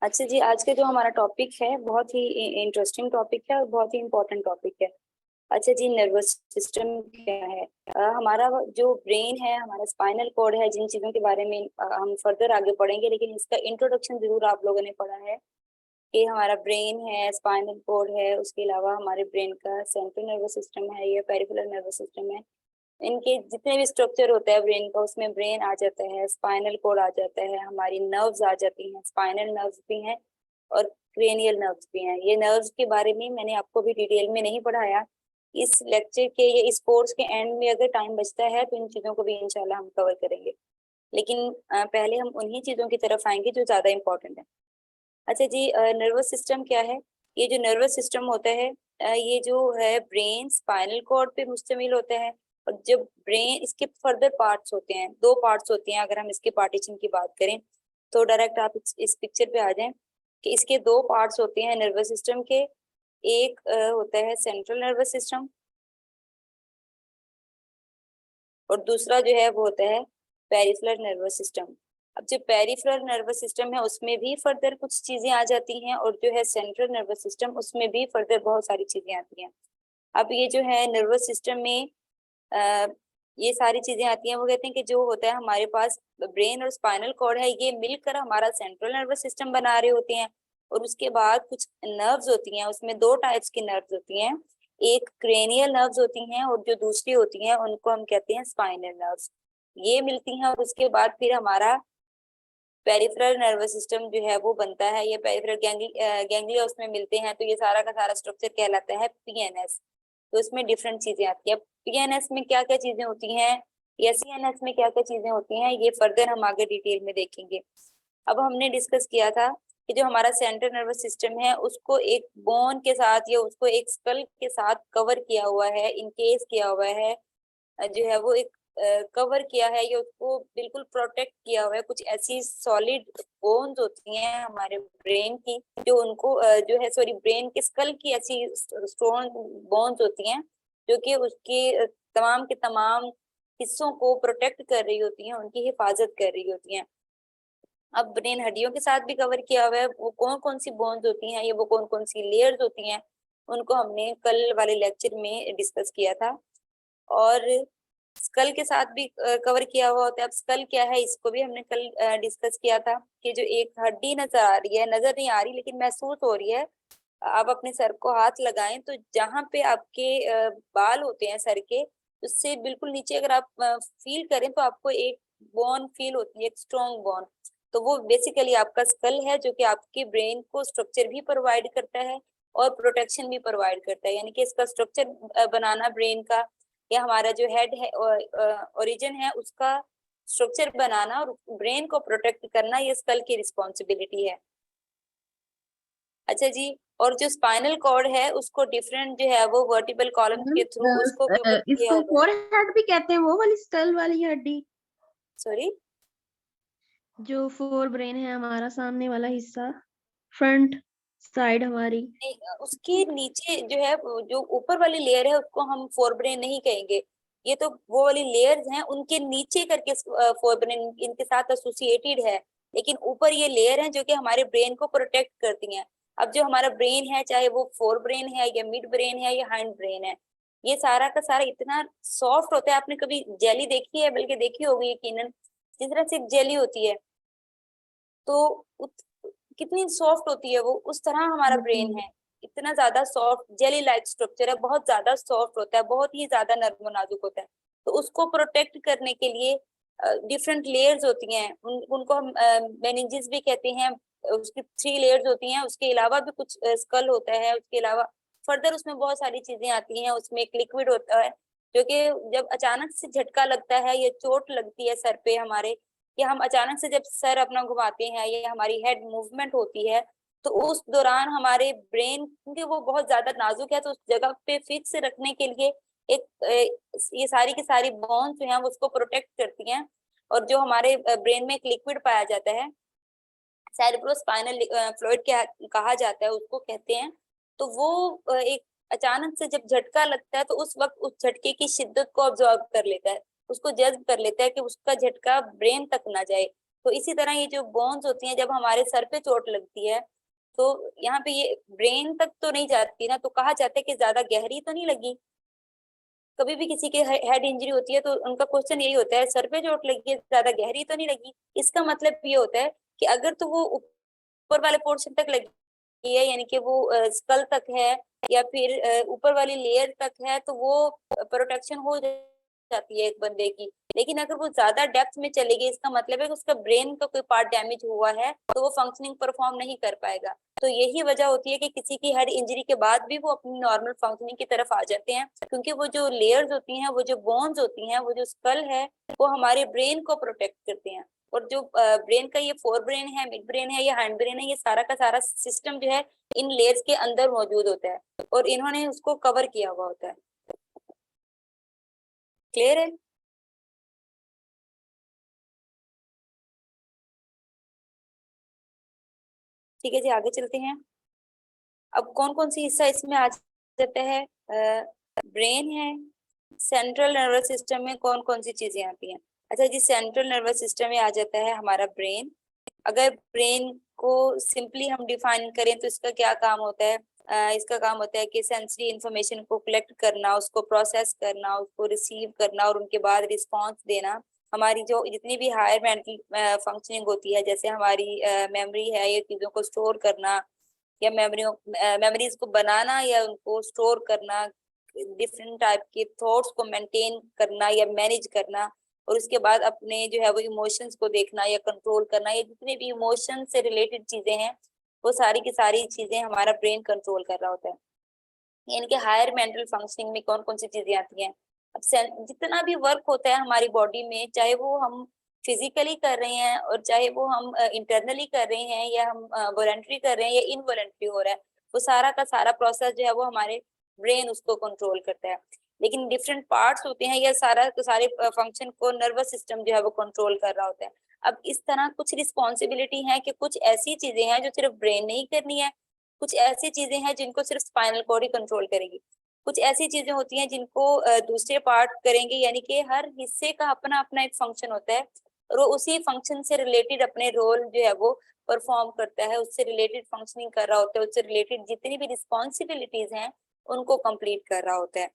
अच्छा जी, आज का जो हमारा टॉपिक है बहुत ही इंटरेस्टिंग टॉपिक है और बहुत ही इम्पोर्टेंट टॉपिक है। अच्छा जी, नर्वस सिस्टम क्या है? हमारा जो ब्रेन है, हमारा स्पाइनल कॉर्ड है, जिन चीजों के बारे में हम फर्दर आगे पढ़ेंगे, लेकिन इसका इंट्रोडक्शन जरूर आप लोगों ने पढ़ा है कि हमारा ब्रेन है, स्पाइनल कॉर्ड है, उसके अलावा हमारे ब्रेन का सेंट्रल नर्वस सिस्टम है या पेरिफेरल नर्वस सिस्टम है। इनके जितने भी स्ट्रक्चर होता है ब्रेन का, उसमें ब्रेन आ जाता है, स्पाइनल कोड आ जाता है, हमारी नर्व्स आ जाती हैं, स्पाइनल नर्व्स भी हैं और क्रेनियल नर्व्स भी हैं। ये नर्व्स के बारे में मैंने आपको भी डिटेल में नहीं पढ़ाया। इस लेक्चर के या इस कोर्स के एंड में अगर टाइम बचता है तो इन चीजों को भी इंशाल्लाह हम कवर करेंगे, लेकिन पहले हम उन्हीं चीजों की तरफ आएंगे जो ज्यादा इंपॉर्टेंट है। अच्छा जी, नर्वस सिस्टम क्या है? ये जो नर्वस सिस्टम होता है, ये जो है ब्रेन स्पाइनल कॉर्ड पे मुश्तमिल होता है। और जब ब्रेन, इसके फर्दर पार्ट्स होते हैं, दो पार्ट्स होते हैं। अगर हम इसके पार्टीशन की बात करें तो डायरेक्ट आप इस पिक्चर पे आ जाएं कि इसके दो पार्ट्स होते हैं नर्वस सिस्टम के। एक होता है सेंट्रल नर्वस सिस्टम और दूसरा जो है वो होता है पेरिफेरल नर्वस सिस्टम। अब जो पेरिफेरल नर्वस सिस्टम है उसमें भी फर्दर कुछ चीजें आ जाती हैं और जो है सेंट्रल नर्वस सिस्टम, उसमें भी फर्दर बहुत सारी चीजें आती हैं। अब ये जो है नर्वस सिस्टम में आ, ये सारी चीजें आती हैं। वो कहते हैं कि जो होता है हमारे पास ब्रेन और स्पाइनल कॉर्ड है, ये मिलकर हमारा सेंट्रल नर्वस सिस्टम बना रहे होते हैं। और उसके बाद कुछ नर्व्स होती हैं, उसमें दो टाइप्स की नर्व्स होती हैं। एक क्रेनियल नर्व्स होती हैं और जो दूसरी होती हैं उनको हम कहते हैं स्पाइनल नर्व्स। ये मिलती हैं और उसके बाद फिर हमारा पेरिफेरल नर्वस सिस्टम जो है वो बनता है। ये पेरिफेरल गैंग्लिया उसमें मिलते हैं, तो ये सारा का सारा स्ट्रक्चर कहलाता है पीएनएस। तो इसमें डिफरेंट चीजें आती है। पीएनएस में क्या क्या चीजें होती हैं या सीएनएस में क्या क्या चीजें होती हैं, ये फर्दर हम आगे डिटेल में देखेंगे। अब हमने डिस्कस किया था कि जो हमारा सेंट्रल नर्वस सिस्टम है उसको एक बोन के साथ या उसको एक स्कल के साथ कवर किया हुआ है, इनकेस किया हुआ है, जो है वो एक कवर किया है या उसको बिल्कुल प्रोटेक्ट किया हुआ है। कुछ ऐसी सॉलिड बोन्स होती हैं हमारे ब्रेन की, जो उनको जो है सॉरी ब्रेन के स्कल की ऐसी स्ट्रॉन्ग बोन्स होती हैं जो कि उसके तमाम के तमाम हिस्सों को प्रोटेक्ट कर रही होती हैं, उनकी हिफाजत कर रही होती हैं। अब ब्रेन हड्डियों के साथ भी कवर किया हुआ है। वो कौन कौन सी बोन्स होती हैं, ये वो कौन कौन सी लेयर्स होती हैं, उनको हमने कल वाले लेक्चर में डिस्कस किया था। और स्कल के साथ भी कवर किया हुआ होता है। अब स्कल क्या है, इसको भी हमने कल डिस्कस किया था कि जो एक हड्डी नजर आ रही है, नजर नहीं आ रही लेकिन महसूस हो रही है। आप अपने सर को हाथ लगाएं तो जहां पे आपके बाल होते हैं सर के, उससे बिल्कुल नीचे अगर आप फील करें तो आपको एक बोन फील होती है, एक स्ट्रॉन्ग बोन। तो वो बेसिकली आपका स्कल है, जो कि आपके ब्रेन को स्ट्रक्चर भी प्रोवाइड करता है और प्रोटेक्शन भी प्रोवाइड करता है। यानी कि इसका स्ट्रक्चर बनाना ब्रेन का, या हमारा जो हेड है ओरिजिन है उसका स्ट्रक्चर बनाना और ब्रेन को प्रोटेक्ट करना, ये स्कल की रिस्पॉन्सिबिलिटी है। अच्छा जी, और जो स्पाइनल कॉर्ड है उसको डिफरेंट जो है वो वर्टिबल कॉलम के थ्रू उसको कवर किया इसको हुआ है। फोर हेड भी कहते हैं, वो वाली स्कल वाली हड्डी। सॉरी, जो फोर ब्रेन है हमारा, सामने वाला हिस्सा, फ्रंट साइड हमारी। उसके नीचे जो है जो ऊपर वाली लेयर है उसको हम फोर ब्रेन नहीं कहेंगे। ये तो वो वाली लेयर्स हैं, उनके नीचे करके फोर ब्रेन इनके साथ एसोसिएटेड है। लेकिन ऊपर ये लेयर है जो कि हमारे ब्रेन को प्रोटेक्ट करती हैं। अब जो हमारा ब्रेन है, चाहे वो फोर ब्रेन है या मिड ब्रेन है या हैंड ब्रेन है, ये सारा का सारा इतना सॉफ्ट होता है। आपने कभी जेली देखी है? बल्कि देखी होगी यकीनन। जिस तरह से जेली होती है तो कितनी सॉफ्ट होती है वो, उस तरह हमारा ब्रेन है। इतना ज्यादा सॉफ्ट जेली लाइक स्ट्रक्चर है, बहुत ज्यादा सॉफ्ट होता है, बहुत ही ज्यादा नर्म नाजुक होता है। तो उसको प्रोटेक्ट करने के लिए डिफरेंट लेयर्स होती हैं। उनको हम मेनिंजेस भी कहते हैं। उसकी थ्री लेयर्स होती हैं। उसके अलावा भी कुछ स्कल होता है। उसके अलावा फर्दर उसमें बहुत सारी चीजें आती हैं। उसमें एक लिक्विड होता है जो कि जब अचानक से झटका लगता है या चोट लगती है सर पे हमारे, या हम अचानक से जब सर अपना घुमाते हैं या हमारी हेड मूवमेंट होती है, तो उस दौरान हमारे ब्रेन, क्योंकि वो बहुत ज्यादा नाजुक है, तो उस जगह पे फिक्स रखने के लिए एक ये सारी की सारी बोन्स जो हैं वो उसको प्रोटेक्ट करती हैं। और जो हमारे ब्रेन में एक लिक्विड पाया जाता है, सेरेब्रोस्पाइनल फ्लूइड क्या कहा जाता है उसको कहते हैं। तो वो एक अचानक से जब झटका लगता है तो उस वक्त उस झटके की शिद्दत को ऑब्जॉर्व कर लेता है, उसको जज्ब कर लेता है कि उसका झटका ब्रेन तक ना जाए। तो इसी तरह ये जो बोन्स होती हैं, जब हमारे सर पे चोट लगती है तो यहाँ पे ये ब्रेन तक तो नहीं जाती ना, तो कहा जाता है कि ज्यादा गहरी तो नहीं लगी। कभी भी किसी के हेड इंजरी होती है तो उनका क्वेश्चन यही होता है, सर पे चोट लगी है, ज्यादा गहरी तो नहीं लगी। इसका मतलब ये होता है कि अगर तो वो ऊपर वाले पोर्शन तक लगी है, यानी कि वो स्कल तक है या फिर ऊपर वाली लेयर तक है, तो वो प्रोटेक्शन हो जाती है एक बंदे की। लेकिन अगर वो ज्यादा डेप्थ में चली गई, इसका मतलब है कि उसका ब्रेन का कोई पार्ट डैमेज हुआ है, तो वो फंक्शनिंग परफॉर्म नहीं कर पाएगा। तो यही वजह होती है कि किसी की हेड इंजरी के बाद भी वो अपनी नॉर्मल फंक्शनिंग की तरफ आ जाते हैं, क्योंकि वो जो लेयर्स होती हैं, वो जो बोन्स होती हैं, वो जो स्कल है, वो हमारे ब्रेन को प्रोटेक्ट करते हैं। और जो ब्रेन का ये फोर ब्रेन है, मिड ब्रेन है या हैंड ब्रेन है, ये सारा का सारा सिस्टम जो है इन लेयर्स के अंदर मौजूद होता है और इन्होंने उसको कवर किया हुआ होता है। क्लियर है? ठीक है जी, आगे चलते हैं। अब कौन कौन सी हिस्सा इसमें आ जाता है? ब्रेन है। सेंट्रल नर्वस सिस्टम में कौन कौन सी चीजें आती हैं? अच्छा जी, सेंट्रल नर्वस सिस्टम में आ जाता है हमारा ब्रेन। अगर ब्रेन को सिंपली हम डिफाइन करें तो इसका क्या काम होता है? इसका काम होता है कि सेंसरी इंफॉर्मेशन को कलेक्ट करना, उसको प्रोसेस करना, उसको रिसीव करना और उनके बाद रिस्पॉन्स देना। हमारी जो जितनी भी हायर मेंटल फंक्शनिंग होती है, जैसे हमारी मेमोरी है, ये चीजों को स्टोर करना या मेमोरीज को बनाना या उनको स्टोर करना, डिफरेंट टाइप के थॉट्स को मेंटेन करना या मैनेज करना, और उसके बाद अपने जो है वो इमोशंस को देखना या कंट्रोल करना, ये जितने भी इमोशन से रिलेटेड चीजें हैं, वो सारी की सारी चीजें हमारा ब्रेन कंट्रोल कर रहा होता है। यानी कि हायर मेंटल फंक्शनिंग में कौन कौन सी चीजें आती हैं? अब जितना भी वर्क होता है हमारी बॉडी में, चाहे वो हम फिजिकली कर रहे हैं और चाहे वो हम इंटरनली कर रहे हैं या हम वॉलंटरी कर रहे हैं या इनवॉलंटरी हो रहा है, वो सारा का सारा प्रोसेस जो है वो हमारे ब्रेन उसको कंट्रोल करता है। लेकिन डिफरेंट पार्ट्स होते हैं, या सारा के सारे फंक्शन को नर्वस सिस्टम जो है वो कंट्रोल कर रहा होता है। अब इस तरह कुछ रिस्पॉन्सिबिलिटी है कि कुछ ऐसी चीजें हैं जो सिर्फ ब्रेन ने ही करनी है, कुछ ऐसी चीजें हैं जिनको सिर्फ स्पाइनल कॉर्ड ही कंट्रोल करेगी, कुछ ऐसी चीजें होती हैं जिनको दूसरे पार्ट करेंगे। यानी कि हर हिस्से का अपना अपना एक फंक्शन होता है और वो उसी फंक्शन से रिलेटेड अपने रोल जो है वो परफॉर्म करता है, उससे रिलेटेड फंक्शनिंग कर रहा होता है, उससे रिलेटेड जितनी भी रिस्पॉन्सिबिलिटीज हैं उनको कंप्लीट कर रहा होता है।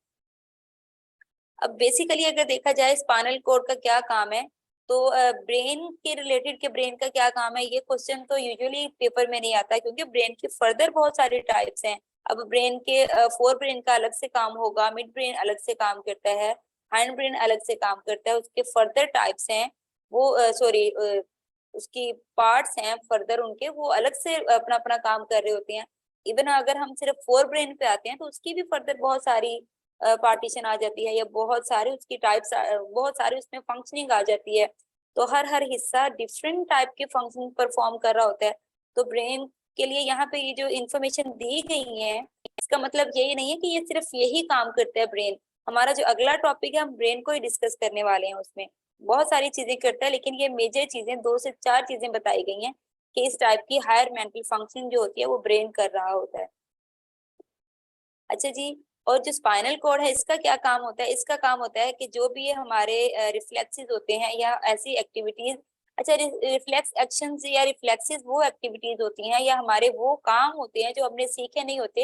अब बेसिकली अगर देखा जाए स्पाइनल कॉर्ड का क्या काम है, तो ब्रेन के रिलेटेड के ब्रेन का क्या काम है, ये क्वेश्चन तो यूजुअली पेपर में नहीं आता, क्योंकि ब्रेन के फर्दर बहुत सारे टाइप्स हैं। अब ब्रेन के फोर ब्रेन का अलग से काम होगा, मिड ब्रेन अलग से काम करता है, हैंड ब्रेन अलग से काम करता है, उसके फर्दर टाइप्स हैं वो, सॉरी, उसकी पार्ट्स हैं फर्दर उनके, वो अलग से अपना अपना काम कर रहे होते हैं। इवन अगर हम सिर्फ फोर ब्रेन पे आते हैं तो उसकी भी फर्दर बहुत सारी पार्टीशन आ जाती है, या बहुत सारे उसकी टाइप्स, बहुत सारे उसमें फंक्शनिंग आ जाती है। तो हर हर हिस्सा डिफरेंट टाइप के फंक्शन परफॉर्म कर रहा होता है। तो ब्रेन के लिए यहाँ पे ये जो इंफॉर्मेशन दी गई है, इसका मतलब यही नहीं है कि ये सिर्फ यही काम करता है ब्रेन। हमारा जो अगला टॉपिक है, हम ब्रेन को ही डिस्कस करने वाले हैं, उसमें बहुत सारी चीजें करता है, लेकिन ये मेजर चीजें 2 से 4 चीजें बताई गई हैं कि इस टाइप की हायर मेंटल फंक्शन जो होती है वो ब्रेन कर रहा होता है। अच्छा जी, और जो स्पाइनल कॉर्ड है इसका क्या काम होता है? इसका काम होता है कि जो भी ये हमारे रिफ्लेक्सेस होते हैं या ऐसी एक्टिविटीज, अच्छा, रिफ्लेक्स एक्शंस या रिफ्लेक्सेस वो एक्टिविटीज होती हैं या हमारे वो काम होते हैं जो हमने सीखे नहीं होते,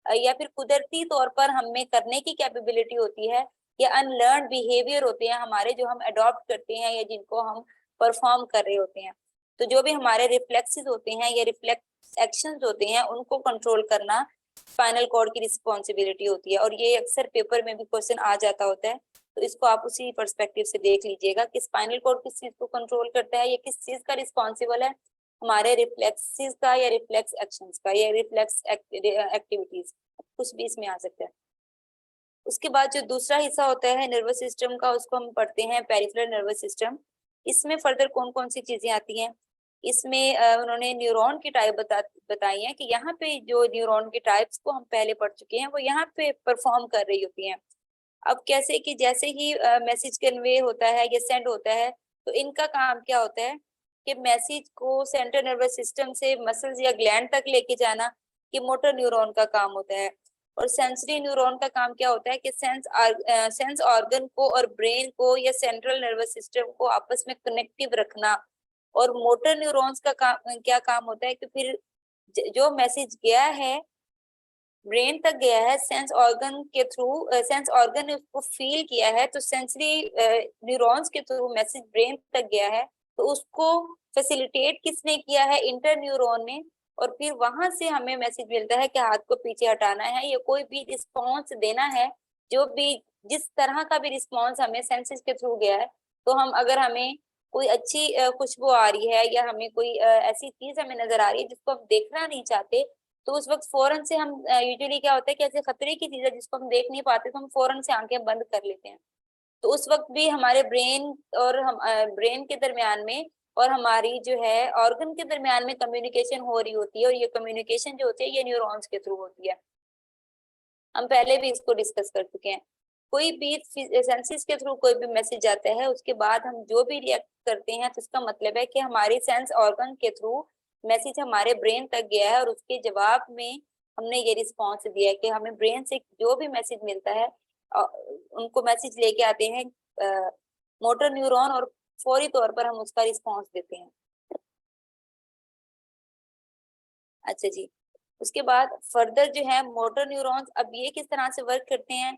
या फिर कुदरती तौर पर हमें करने की कैपेबिलिटी होती है, या अनलर्न बिहेवियर होते हैं हमारे जो हम अडॉप्ट करते हैं या जिनको हम परफॉर्म कर रहे होते हैं। तो जो भी हमारे रिफ्लेक्सेस होते हैं या रिफ्लेक्स एक्शंस होते हैं उनको कंट्रोल करना स्पाइनल कॉर्ड की रिस्पॉन्सिबिलिटी होती है, और ये अक्सर पेपर में भी क्वेश्चन आ जाता होता है। तो इसको आप उसी पर्सपेक्टिव से देख लीजिएगा कि स्पाइनल कॉर्ड किस चीज को कंट्रोल करता है, या किस चीज का रिस्पॉन्सिबल है, हमारे रिफ्लेक्सेस का या रिफ्लेक्स एक्शंस का या रिफ्लेक्स एक्टिविटीज, कुछ भी इसमें आ सकता है। उसके बाद जो दूसरा हिस्सा होता है नर्वस सिस्टम का, उसको हम पढ़ते हैं पेरिफेरल नर्वस सिस्टम। इसमें फर्दर कौन कौन सी चीजें आती हैं? इसमें उन्होंने न्यूरॉन की टाइप बताई है कि यहाँ पे जो न्यूरॉन के टाइप्स को हम पहले पढ़ चुके हैं, वो यहाँ पे परफॉर्म कर रही होती हैं। अब कैसे कि जैसे ही मैसेज कन्वे होता है या सेंड होता है, तो इनका काम क्या होता है कि मैसेज को सेंट्रल नर्वस सिस्टम से मसल्स या ग्लैंड तक लेके जाना, कि मोटर न्यूरॉन का काम होता है। और सेंसरी न्यूरॉन का काम क्या होता है कि सेंस ऑर्गन को और ब्रेन को या सेंट्रल नर्वस सिस्टम को आपस में कनेक्टिव रखना, और मोटर न्यूरॉन्स का क्या काम होता है कि फिर जो मैसेज गया है ब्रेन तक गया है सेंस ऑर्गन के थ्रू, सेंस ऑर्गन ने उसको फील किया है, तो सेंसरी न्यूरॉन्स के थ्रू मैसेज ब्रेन तक गया है, तो उसको फैसिलिटेट किसने किया है? इंटर न्यूरॉन ने। और फिर वहां से हमें मैसेज मिलता है कि हाथ को पीछे हटाना है या कोई भी रिस्पॉन्स देना है, जो भी जिस तरह का भी रिस्पॉन्स हमें सेंसेस के थ्रू गया है। तो हम अगर हमें कोई अच्छी खुशबू आ रही है या हमें कोई ऐसी चीज हमें नजर आ रही है जिसको हम देखना नहीं चाहते, तो उस वक्त फौरन से हम यूजुअली क्या होता है कि ऐसे खतरे की चीज है जिसको हम देख नहीं पाते तो हम फौरन से आंखें बंद कर लेते हैं। तो उस वक्त भी हमारे ब्रेन और हम ब्रेन के दरमियान में और हमारी जो है ऑर्गन के दरमियान में कम्युनिकेशन हो रही होती है, और ये कम्युनिकेशन जो होती है ये न्यूरॉन्स के थ्रू होती है। हम पहले भी इसको डिस्कस कर चुके हैं। कोई भी सेंसेस के थ्रू कोई भी मैसेज आता है, उसके बाद हम जो भी रिएक्ट करते हैं तो इसका मतलब है कि हमारे सेंस ऑर्गन के थ्रू मैसेज हमारे ब्रेन तक गया है, और उसके जवाब में हमने ये रिस्पॉन्स दिया है कि हमें ब्रेन से जो भी मैसेज मिलता है उनको मैसेज लेके आते हैं मोटर न्यूरॉन, और फौरी तौर पर हम उसका रिस्पॉन्स देते हैं। अच्छा जी, उसके बाद फर्दर जो है मोटर न्यूरॉन्स, अब ये किस तरह से वर्क करते हैं?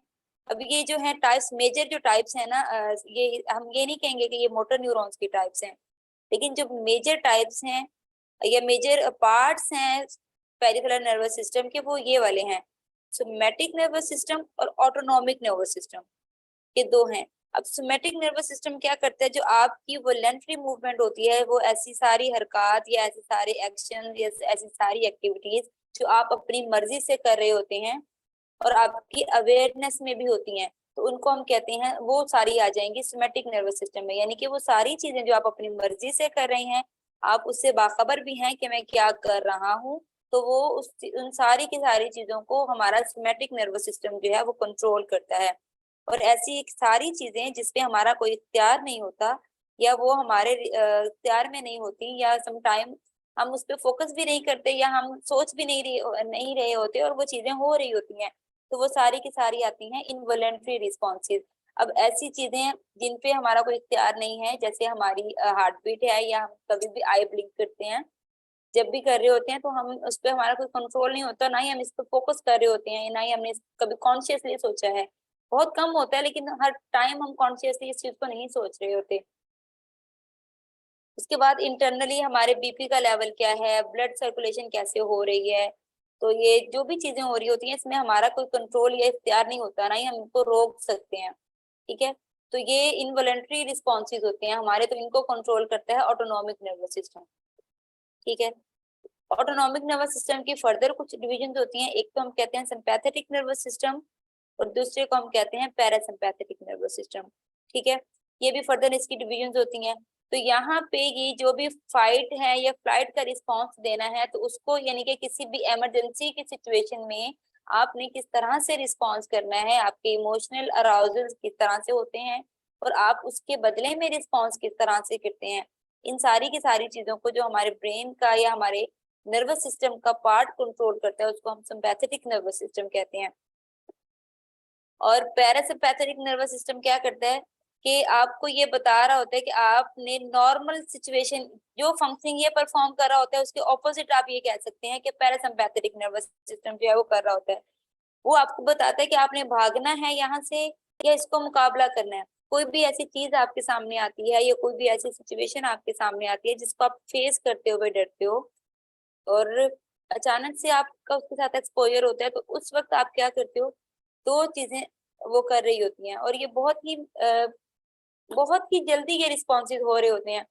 अब ये जो है टाइप्स, मेजर जो टाइप्स है ना, ये हम ये नहीं कहेंगे कि ये मोटर न्यूरॉन्स की टाइप्स हैं, लेकिन जो मेजर टाइप्स हैं या मेजर पार्ट्स हैं पेरिफेरल नर्वस सिस्टम के, वो ये वाले हैं। सोमैटिक नर्वस सिस्टम और ऑटोनॉमिक नर्वस सिस्टम, ये दो हैं। अब सोमैटिक नर्वस सिस्टम क्या करता है? जो आपकी वॉलंटरी मूवमेंट होती है, वो ऐसी सारी हरकत या ऐसे सारे एक्शन या ऐसी सारी एक्टिविटीज जो आप अपनी मर्जी से कर रहे होते हैं और आपकी अवेयरनेस में भी होती हैं, तो उनको हम कहते हैं, वो सारी आ जाएंगी सोमैटिक नर्वस सिस्टम में। यानी कि वो सारी चीजें जो आप अपनी मर्जी से कर रहे हैं, आप उससे बाखबर भी हैं कि मैं क्या कर रहा हूँ, तो वो उन सारी की सारी चीजों को हमारा सोमैटिक नर्वस सिस्टम जो है वो कंट्रोल करता है। और ऐसी एक सारी चीजें जिसपे हमारा कोई इख्तियार नहीं होता, या वो हमारे इख्तियार में नहीं होती, या समटाइम हम उस पर फोकस भी नहीं करते, या हम सोच भी नहीं रहे होते और वो चीजें हो रही होती हैं, तो वो सारी की सारी आती हैं इनवॉलंटरी रिस्पॉन्सेज। अब ऐसी चीजें जिन पे हमारा कोई इख्तियार नहीं है, जैसे हमारी हार्ट बीट है, या हम कभी भी आई ब्लिंक करते हैं, जब भी कर रहे होते हैं तो हम उस पर हमारा कोई कंट्रोल नहीं होता, ना ही हम इस पर फोकस कर रहे होते हैं, ना ही हमने कभी कॉन्शियसली सोचा है। बहुत कम होता है, लेकिन हर टाइम हम कॉन्शियसली इस चीज को नहीं सोच रहे होते। उसके बाद इंटरनली हमारे बीपी का लेवल क्या है, ब्लड सर्कुलेशन कैसे हो रही है, तो ये जो भी चीजें हो रही होती हैं इसमें हमारा कोई कंट्रोल या इख्तियार नहीं होता, ना ही हम इनको रोक सकते हैं। ठीक है, तो ये इनवॉलंटरी रिस्पॉन्सेज होते हैं हमारे, तो इनको कंट्रोल करता है ऑटोनॉमिक नर्वस सिस्टम। ठीक है, ऑटोनॉमिक नर्वस सिस्टम की फर्दर कुछ डिविजन होती हैं। एक तो हम कहते हैं सिंपैथेटिक नर्वस सिस्टम, और दूसरे को हम कहते हैं पैरासिम्पैथेटिक नर्वस सिस्टम। ठीक है, ये भी फर्दर इसकी डिविजन होती हैं। तो यहाँ पे ये जो भी फाइट है या फ्लाइट का रिस्पॉन्स देना है, तो उसको यानी कि किसी भी इमरजेंसी की सिचुएशन में आपने किस तरह से रिस्पॉन्स करना है, आपके इमोशनल अराउजल किस तरह से होते हैं, और आप उसके बदले में रिस्पॉन्स किस तरह से करते हैं, इन सारी की सारी चीजों को जो हमारे ब्रेन का या हमारे नर्वस सिस्टम का पार्ट कंट्रोल करता है, उसको हम सिंपैथेटिक नर्वस सिस्टम कहते हैं। और पैरासिम्पैथेटिक नर्वस सिस्टम क्या करता है कि आपको ये बता रहा होता है कि आपने नॉर्मल सिचुएशन जो फंक्शनिंग ये परफॉर्म कर रहा होता है, उसके ऑपोजिट आप ये कह सकते हैं कि पैरासिम्पैथेटिक नर्वस सिस्टम जो है वो कर रहा होता है। वो आपको बताता है कि आपने भागना है यहाँ से या इसको मुकाबला करना है। कोई भी ऐसी चीज आपके सामने आती है या कोई भी ऐसी सिचुएशन आपके सामने आती है जिसको आप फेस करते हुए डरते हो, और अचानक से आपका उसके साथ एक्सपोजर होता है, तो उस वक्त आप क्या करते हो? दो चीजें वो कर रही होती हैं, और ये बहुत ही जल्दी ये रिस्पॉन्सिव हो रहे होते हैं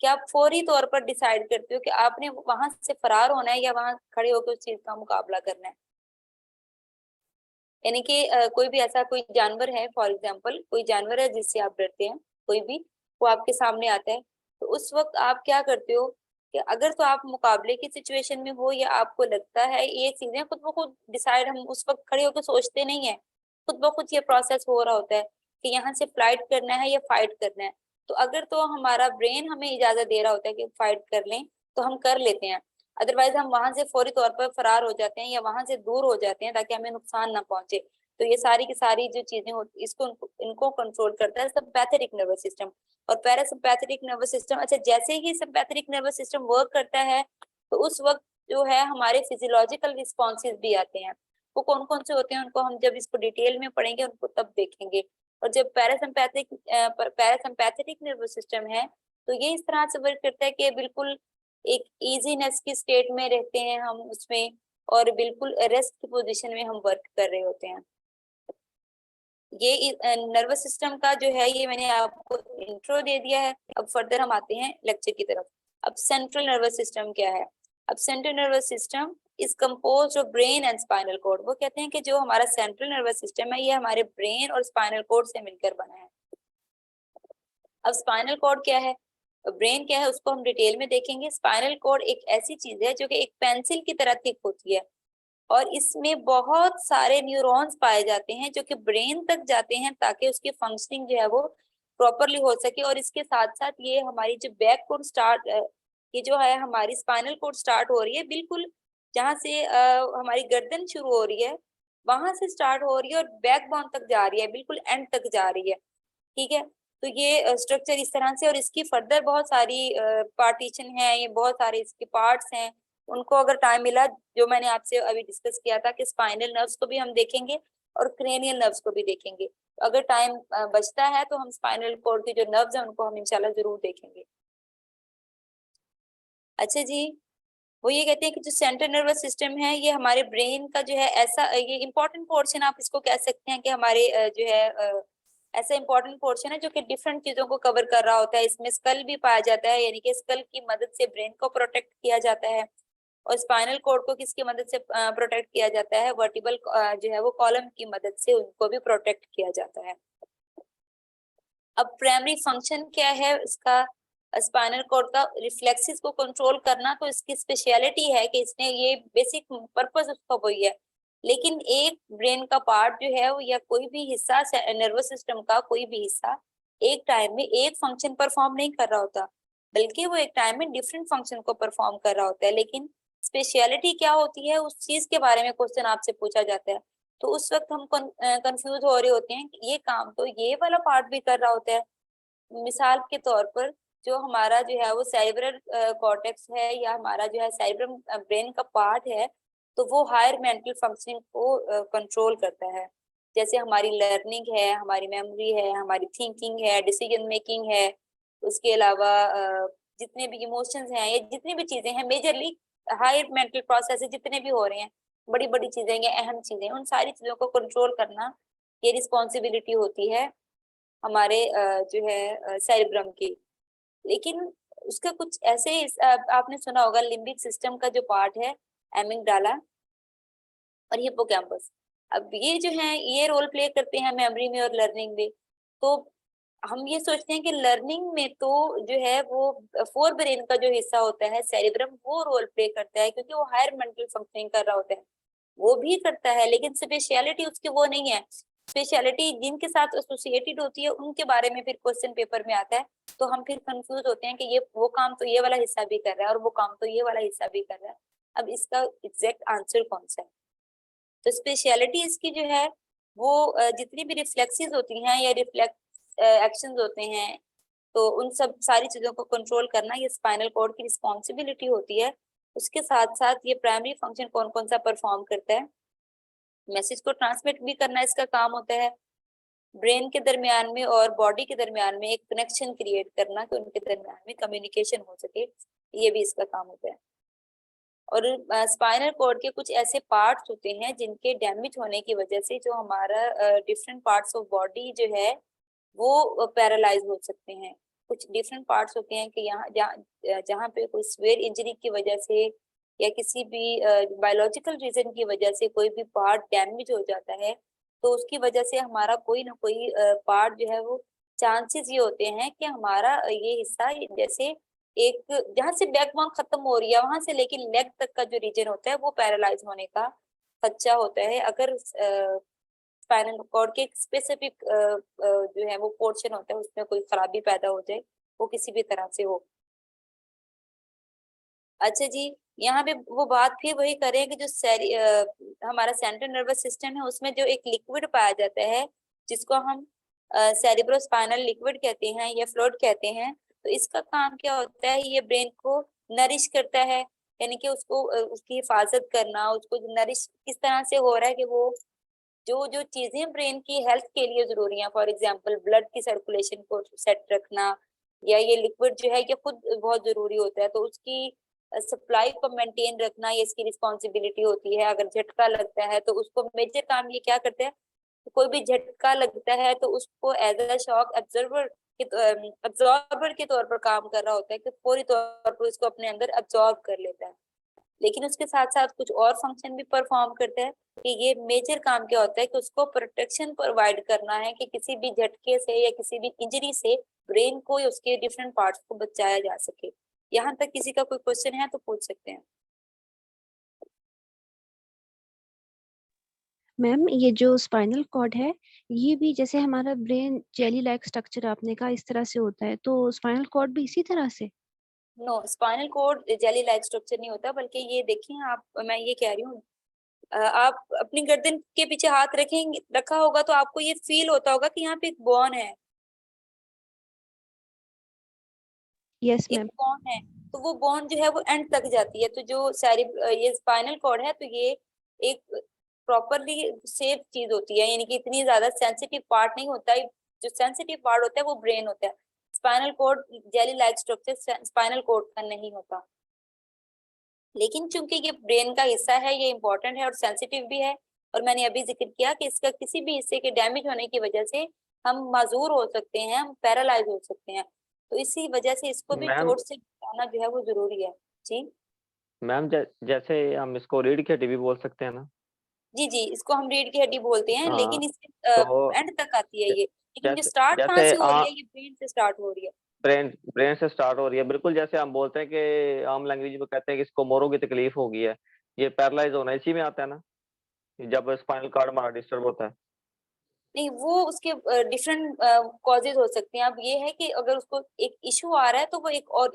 कि आप फौरी तौर पर डिसाइड करते हो कि आपने वहां से फरार होना है या वहां खड़े होकर उस चीज का मुकाबला करना है। यानी कि कोई भी ऐसा कोई जानवर है, फॉर एग्जाम्पल कोई जानवर है जिससे आप डरते हैं, कोई भी, वो आपके सामने आता है, तो उस वक्त आप क्या करते हो कि अगर तो आप मुकाबले की सिचुएशन में हो या आपको लगता है ये चीजें खुद ब खुद डिसाइड, हम उस वक्त खड़े होकर सोचते नहीं है, खुद ब खुद ये प्रोसेस हो रहा होता है कि यहाँ से फ्लाइट करना है या फाइट करना है। तो अगर तो हमारा ब्रेन हमें इजाजत दे रहा होता है कि फाइट कर लें, तो हम कर लेते हैं, अदरवाइज हम वहां से फौरी तौर पर फरार हो जाते हैं या वहां से दूर हो जाते हैं ताकि हमें नुकसान ना पहुंचे। तो ये सारी की सारी जो चीजें होती इसको इनको कंट्रोल करता है सिंपैथेटिक नर्वस सिस्टम और पैरासिम्पैथेटिक नर्वस सिस्टम। अच्छा, जैसे ही सिंपैथेटिक नर्वस सिस्टम वर्क करता है तो उस वक्त जो है हमारे फिजियोलॉजिकल रिस्पॉन्सेज भी आते हैं। वो कौन कौन से होते हैं उनको हम जब इसको डिटेल में पढ़ेंगे उनको तब देखेंगे। और जब पैरासिम्पैथेटिक नर्वस सिस्टम है तो ये इस तरह से वर्क करता है कि बिल्कुल एक इजीनेस की स्टेट में रहते हैं हम उसमें, और बिल्कुल रेस्ट की पोजीशन में हम वर्क कर रहे होते हैं। ये नर्वस सिस्टम का जो है ये मैंने आपको इंट्रो दे दिया है। अब फर्दर हम आते हैं लेक्चर की तरफ। अब सेंट्रल नर्वस सिस्टम क्या है? अब central nervous system is composed of brain and spinal cord. वो कहते हैं कि जो हमारा सेंट्रल नर्वस सिस्टम है ये हमारे ब्रेन और स्पाइनल कॉर्ड से मिलकर बना है। अब स्पाइनल कॉर्ड क्या है, ब्रेन क्या है, उसको हम डिटेल में देखेंगे। स्पाइनल कॉर्ड एक ऐसी चीज है जो कि एक पेंसिल की तरह थिक होती है और इसमें बहुत सारे न्यूरॉन्स पाए जाते हैं जो कि ब्रेन तक जाते हैं ताकि उसकी फंक्शनिंग जो है वो प्रॉपरली हो सके। और इसके साथ साथ ये हमारी जो बैक कोड स्टार्ट ये जो है हमारी स्पाइनल कोड स्टार्ट हो रही है बिल्कुल जहाँ से हमारी गर्दन शुरू हो रही है वहां से स्टार्ट हो रही है और बैक बोन तक जा रही है, बिल्कुल एंड तक जा रही है। ठीक है, तो ये स्ट्रक्चर इस तरह से, और इसकी फर्दर बहुत सारी पार्टीशन है, ये बहुत सारे इसके पार्ट्स हैं। उनको अगर टाइम मिला, जो मैंने आपसे अभी डिस्कस किया था कि स्पाइनल नर्व्स को भी हम देखेंगे और क्रेनियल नर्व्स को भी देखेंगे। तो अगर टाइम बचता है तो हम स्पाइनल कॉर्ड के जो नर्व्स हैं उनको हम इंशाल्लाह जरूर देखेंगे। अच्छा जी, वो ये कहते हैं कि जो सेंट्रल नर्वस सिस्टम है ये हमारे ब्रेन का जो है ऐसा ये इंपॉर्टेंट पोर्शन आप इसको कह सकते हैं कि हमारे जो है ऐसा इंपॉर्टेंट पोर्शन है जो कि डिफरेंट चीजों को कवर कर रहा होता है। इसमें स्कल भी पाया जाता है, यानी कि स्कल की मदद से ब्रेन को प्रोटेक्ट किया जाता है। और स्पाइनल कॉर्ड को किसकी मदद से प्रोटेक्ट किया जाता है? वर्टिबल जो है वो कॉलम की मदद से उनको भी प्रोटेक्ट किया जाता है। अब प्राइमरी फंक्शन क्या है इसका स्पाइनल कॉर्ड का? रिफ्लेक्सेस को कंट्रोल करना। तो इसकी स्पेशलिटी है कि इसने ये बेसिक पर्पस उसका वही है। लेकिन एक ब्रेन का पार्ट जो है वो या कोई भी हिस्सा नर्वस सिस्टम का कोई भी हिस्सा एक टाइम में एक फंक्शन परफॉर्म नहीं कर रहा होता, बल्कि वो एक टाइम में डिफरेंट फंक्शन को परफॉर्म कर रहा होता है। लेकिन स्पेशलिटी क्या होती है उस चीज के बारे में क्वेश्चन आपसे पूछा जाता है तो उस वक्त हम कंफ्यूज हो रहे होते हैं कि ये काम तो ये वाला पार्ट भी कर रहा होता है। मिसाल के तौर पर जो हमारा जो है वो सेरिब्रल कॉर्टेक्स है या हमारा जो है सेरिब्रम ब्रेन का पार्ट है तो वो हायर मेंटल फंक्शनिंग को कंट्रोल करता है। जैसे हमारी लर्निंग है, हमारी मेमोरी है, हमारी थिंकिंग है, डिसीजन मेकिंग है। उसके अलावा जितने भी इमोशंस हैं या जितनी भी चीजें हैं मेजरली हायर मेंटल प्रोसेस जितने भी हो रहे हैं, बड़ी बड़ी चीजें या अहम चीजें, उन सारी चीजों को कंट्रोल करना ये रिस्पॉन्सिबिलिटी होती है हमारे जो है सेरिब्रम की। लेकिन उसका कुछ ऐसे आपने सुना होगा लिम्बिक सिस्टम का जो पार्ट है एमिगडाला और हिप्पोकैम्पस। अब ये जो है ये रोल प्ले करते हैं मेमोरी में और लर्निंग में। तो हम ये सोचते हैं कि लर्निंग में तो जो है वो फोर ब्रेन का जो हिस्सा होता है सेरिब्रम वो रोल प्ले करता है क्योंकि वो हायर मेंटल फंक्शनिंग कर रहा होता है। वो भी करता है लेकिन स्पेशलिटी उसकी वो नहीं है। स्पेशलिटी जिनके साथ एसोसिएटेड होती है उनके बारे में फिर क्वेश्चन पेपर में आता है। तो हम फिर कंफ्यूज होते हैं कि ये वो काम तो ये वाला हिस्सा भी कर रहा है और वो काम तो ये वाला हिस्सा भी कर रहा है। अब इसका एग्जैक्ट आंसर कौन सा है? तो स्पेशलिटी इसकी जो है वो जितनी भी रिफ्लेक्सेस होती हैं या रिफ्लेक्स एक्शंस होते हैं तो उन सब सारी चीजों को कंट्रोल करना ये स्पाइनल कॉर्ड की रिस्पॉन्सिबिलिटी होती है। उसके साथ साथ ये प्राइमरी फंक्शन कौन कौन सा परफॉर्म करता है? मैसेज को ट्रांसमिट भी करना इसका काम होता है। ब्रेन के दरमियान में और बॉडी के दरमियान में एक कनेक्शन क्रिएट करना कि उनके दरमियान में कम्युनिकेशन हो सके, ये भी इसका काम होता है। और स्पाइनल कॉर्ड के कुछ ऐसे पार्ट्स होते हैं जिनके डैमेज होने की वजह से जो हमारा डिफरेंट पार्ट्स ऑफ बॉडी जो है वो पैरालाइज हो सकते हैं। कुछ डिफरेंट पार्ट्स होते हैं कि यहाँ जहाँ जहाँ पे कोई स्वेयर इंजरी की वजह से या किसी भी बायोलॉजिकल रीजन की वजह से कोई भी पार्ट डैमेज हो जाता है तो उसकी वजह से हमारा कोई ना कोई पार्ट जो है वो चांसेस ये होते हैं कि हमारा ये हिस्सा जैसे एक जहाँ से बैकबोन खत्म हो रही है वहां से लेकिन लेग तक का जो रीजन होता है वो पैरालाइज होने का खदशा होता है अगर स्पाइनल कॉर्ड के स्पेसिफिक जो है वो पोर्शन होता है उसमें कोई खराबी पैदा हो जाए वो किसी भी तरह से हो। अच्छा जी, यहाँ पे वो बात फिर वही करें कि जो हमारा सेंट्रल नर्वस सिस्टम है उसमें जो एक लिक्विड पाया जाता है जिसको हम सेरिब्रोस्पाइनल लिक्विड कहते हैं या फ्लूइड कहते हैं, तो इसका काम क्या होता है, ये ब्रेन को नरिश करता है, यानी कि उसको उसकी हिफाजत करना, उसको नरिश किस तरह से हो रहा है कि वो जो जो चीजें ब्रेन की हेल्थ के लिए जरूरी हैं, फॉर एग्जांपल ब्लड की सर्कुलेशन को सेट रखना, या ये लिक्विड जो है ये खुद बहुत जरूरी होता है, तो उसकी सप्लाई को मेंटेन रखना ये इसकी रिस्पॉन्सिबिलिटी होती है। अगर झटका लगता है तो उसको मेजर काम ये क्या करते हैं, कोई भी झटका लगता है तो उसको एज अ शॉक अब्जॉर्बर के तौर पर काम कर रहा होता है कि पूरी तौर पर उसको अपने अंदर अब्जॉर्ब कर लेता है। लेकिन उसके साथ साथ कुछ और फंक्शन भी परफॉर्म करता है कि ये मेजर काम क्या होता है कि उसको प्रोटेक्शन प्रोवाइड करना है कि किसी भी झटके से या किसी भी इंजरी से ब्रेन को या उसके डिफरेंट पार्ट्स को बचाया जा सके। यहाँ तक किसी का कोई क्वेश्चन है तो पूछ सकते हैं। मैम ये जो स्पाइनल कॉर्ड है ये भी जैसे हमारा ब्रेन जेली लाइक स्ट्रक्चर आपने कहा इस तरह से होता है, तो स्पाइनल कॉर्ड भी इसी तरह से? No, spinal cord jelly like structure नहीं होता, बल्कि ये देखिए आप, मैं ये कह रही हूँ, आप अपनी गर्दन के पीछे हाथ रखेंगे, रखा होगा तो आपको ये फील होता होगा कि यहाँ पे एक बोन है, यस एक मैम। बोन है, तो वो बोन जो है वो एंड तक जाती है। तो जो सारी ये स्पाइनल कॉर्ड है तो ये एक प्रॉपरली सेफ चीज होती है, यानी कि इतनी ज्यादा सेंसिटिव पार्ट नहीं होता है। जो सेंसिटिव पार्ट होता है वो ब्रेन होता है। Spinal cord jelly like structure spinal cord का नहीं होता, लेकिन चूंकि ये ब्रेन का हिस्सा है, ये इंपॉर्टेंट है और सेंसिटिव भी है, और मैंने अभी जिक्र किया कि इसका किसी भी हिस्से के डैमेज होने की वजह से हम माजूर हो सकते हैं, हम पैरालाइज हो सकते हैं, तो इसी वजह से इसको भी मैम चोट से बचाना जो है वो जरूरी है। जी मैम जैसे हम इसको रीढ़ की हड्डी भी बोल सकते हैं ना? जी जी, इसको हम रीढ़ की हड्डी बोलते हैं, हाँ, लेकिन इसके तो एंड तक आती है ज- ये, लेकिन जो जैसे स्टार्ट कहाँ जैसे से हो रही है, ये ब्रेन से स्टार्ट हो रही है। ब्रेन ब्रेन से स्टार्ट हो रही है, बिल्कुल जैसे हम बोलते हैं कि आम लैंग्वेज में कहते हैं कि इसको मोरों की तकलीफ हो गई है, ये पैरालाइज होना इसी में आता है ना, जब स्पाइनल कार्ड हमारा डिस्टर्ब होता है। नहीं, वो उसके डिफरेंट कॉजेज हो सकते हैं। अब ये है कि अगर उसको एक इशू आ रहा है तो वो एक और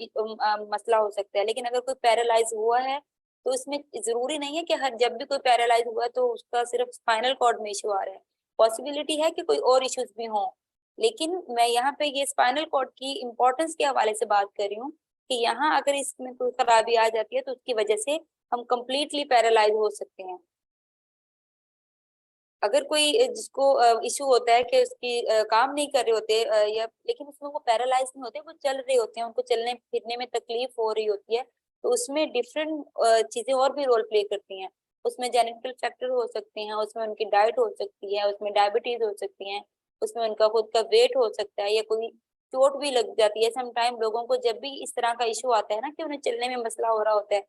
मसला हो सकता है, लेकिन अगर कोई पैरालाइज हुआ है तो इसमें जरूरी नहीं है कि हर जब भी कोई पैरालाइज हुआ है तो उसका सिर्फ स्पाइनल कॉर्ड में इशू आ रहा है। पॉसिबिलिटी है कि कोई और इश्यूज भी हों, लेकिन मैं यहाँ पे ये स्पाइनल कॉर्ड की इम्पोर्टेंस के हवाले से बात कर रही हूँ कि यहाँ अगर इसमें कोई खराबी आ जाती है तो उसकी वजह से हम कंप्लीटली पैरालाइज हो सकते हैं। अगर कोई जिसको इशू होता है कि उसकी काम नहीं कर रहे होते या लेकिन उसमें वो पैरालाइज नहीं होते, वो चल रहे होते हैं, उनको चलने फिरने में तकलीफ हो रही होती है, तो उसमें डिफरेंट चीजें और भी रोल प्ले करती हैं। उसमें जेनेटिकल फैक्टर हो सकते हैं, उसमें उनकी डाइट हो सकती है, उसमें डायबिटीज हो सकती है, उसमें उनका खुद का वेट हो सकता है, या कोई चोट भी लग जाती है। समटाइम लोगों को जब भी इस तरह का इशू आता है ना कि उन्हें चलने में मसला हो रहा होता है,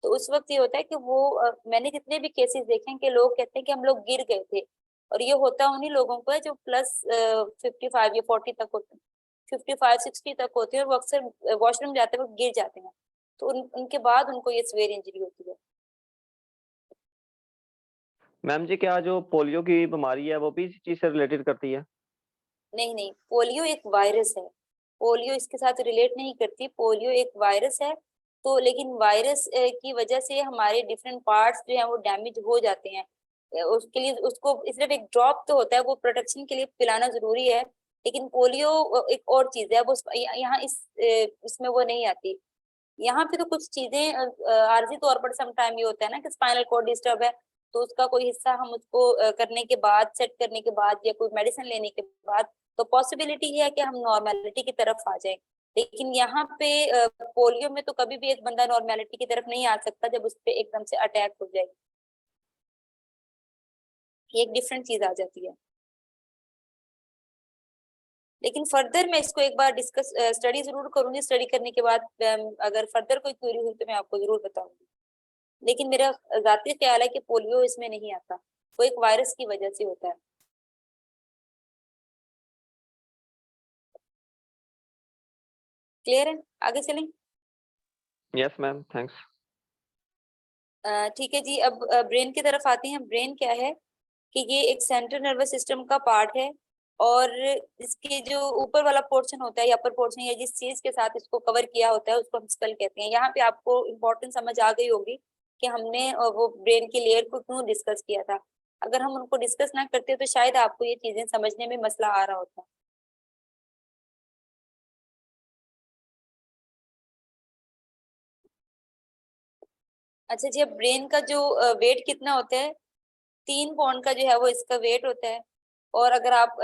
तो उस वक्त ये होता है कि वो मैंने जितने भी केसेस देखे हैं कि लोग कहते हैं कि हम लोग गिर गए थे, और ये होता उन्हीं लोगों को है जो प्लस 55 या 40 तक होते हैं, 55-60 तक होते हैं, और वो अक्सर वॉशरूम जाते वक्त गिर जाते हैं, तो उनके बाद उनको ये सीवियर इंजरी होती है। मैम जी, क्या जो पोलियो की बीमारी है वो भी इसी चीज से रिलेटेड करती है? नहीं नहीं, पोलियो एक वायरस है, पोलियो इसके साथ रिलेट नहीं करती, पोलियो एक वायरस है। तो लेकिन वायरस की वजह से हमारे डिफरेंट पार्ट्स जो हैं वो डैमेज हो जाते हैं। उसके लिए उसको सिर्फ एक ड्रॉप तो होता है, वो प्रोटेक्शन के लिए पिलाना जरूरी है, लेकिन पोलियो एक और चीज है, वो यहाँ इसमें वो नहीं आती। यहाँ पे तो कुछ चीजें आर्जी तौर पर सम टाइम ये होता है ना कि स्पाइनल कॉर्ड डिस्टर्ब है, तो उसका कोई हिस्सा हम उसको करने के बाद, सेट करने के बाद, या कोई मेडिसिन लेने के बाद, तो पॉसिबिलिटी है कि हम नॉर्मेलिटी की तरफ आ जाए। लेकिन यहाँ पे पोलियो में तो कभी भी एक बंदा नॉर्मेलिटी की तरफ नहीं आ सकता जब उस पे एकदम से अटैक हो जाए, ये एक डिफरेंट चीज आ जाती है। लेकिन फर्दर मैं इसको एक बार डिस्कस स्टडी जरूर करूंगी, स्टडी करने के बाद अगर फर्दर कोई क्वेरी हुई तो मैं आपको जरूर बताऊंगी। लेकिन मेरा जाती ख्याल है कि पोलियो इसमें नहीं आता, वो एक वायरस की वजह से होता है। क्लियर है? आगे चलें। Yes ma'am, thanks. ठीक है जी, अब ब्रेन की तरफ आते हैं। ब्रेन क्या है कि ये एक सेंट्रल नर्वस सिस्टम का पार्ट है, और इसके जो ऊपर वाला पोर्शन होता है या अपर पोर्शन या जिस चीज के साथ इसको कवर किया होता है उसको हम स्कल कहते हैं। यहाँ पे आपको इम्पोर्टेंट समझ आ गई होगी कि हमने वो ब्रेन की लेयर को क्यों डिस्कस किया था। अगर हम उनको डिस्कस ना करते तो शायद आपको ये चीजें समझने में मसला आ रहा होता। अच्छा जी, अब ब्रेन का जो वेट कितना होता है, 3 पाउंड का जो है वो इसका वेट होता है। और अगर आप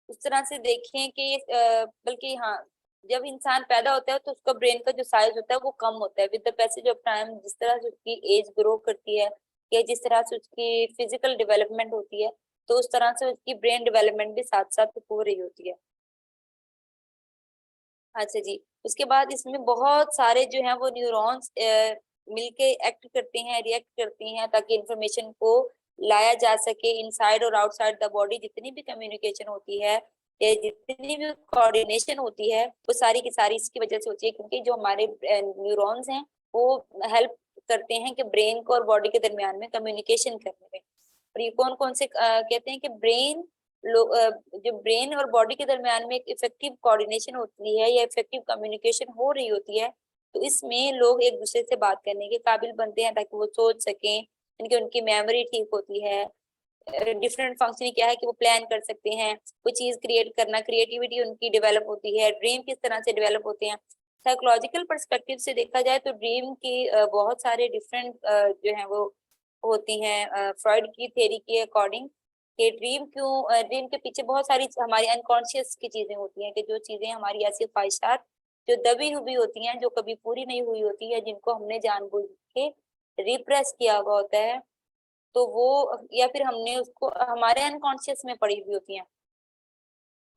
उस तरह से देखें कि बल्कि हाँ, जब इंसान पैदा होता है तो उसका ब्रेन का जो साइज होता है वो कम होता है with the passage of time. जिस तरह से उसकी एज ग्रो करती है या जिस तरह से उसकी फिजिकल डेवलपमेंट होती है तो उस तरह से उसकी ब्रेन डेवलपमेंट भी साथ साथ हो रही होती है। अच्छा जी, उसके बाद इसमें बहुत सारे जो हैं वो न्यूरॉन्स मिलके एक्ट करते हैं, रिएक्ट करते हैं ताकि इंफॉर्मेशन को लाया जा सके इनसाइड और आउटसाइड द बॉडी। जितनी भी कम्युनिकेशन होती है या जितनी भी कोऑर्डिनेशन होती है वो सारी की सारी इसकी वजह से होती है, क्योंकि जो हमारे न्यूरॉन्स हैं वो हेल्प करते हैं कि ब्रेन को और बॉडी के दरमियान में कम्युनिकेशन करने में। और ये कौन कौन से कहते हैं कि जो ब्रेन और बॉडी के दरमियान में एक इफेक्टिव कोऑर्डिनेशन होती है या इफेक्टिव कम्युनिकेशन हो रही होती है तो इसमें लोग एक दूसरे से बात करने के काबिल बनते हैं ताकि वो सोच सकें, इनकी उनकी मेमोरी ठीक होती है। डिफरेंट फंक्शनिंग क्या है कि वो प्लान कर सकते हैं, कोई चीज क्रिएट करना, क्रिएटिविटी उनकी डेवलप होती है। ड्रीम किस तरह से डेवलप होते हैं, साइकोलॉजिकल पर्सपेक्टिव से देखा जाए तो ड्रीम की बहुत सारे डिफरेंट जो है वो होती हैं। फ्रॉइड की थ्योरी के अकॉर्डिंग कि ड्रीम के पीछे बहुत सारी हमारी अनकॉन्शियस की चीजें होती हैं कि जो चीजें हमारी ऐसी ख्वाहिशात जो दबी हुई होती हैं, जो कभी पूरी नहीं हुई होती है, जिनको हमने जानबूझ के रिप्रेस किया हुआ होता है, तो वो या फिर हमने उसको हमारे अनकॉन्शियस में पड़ी हुई होती हैं,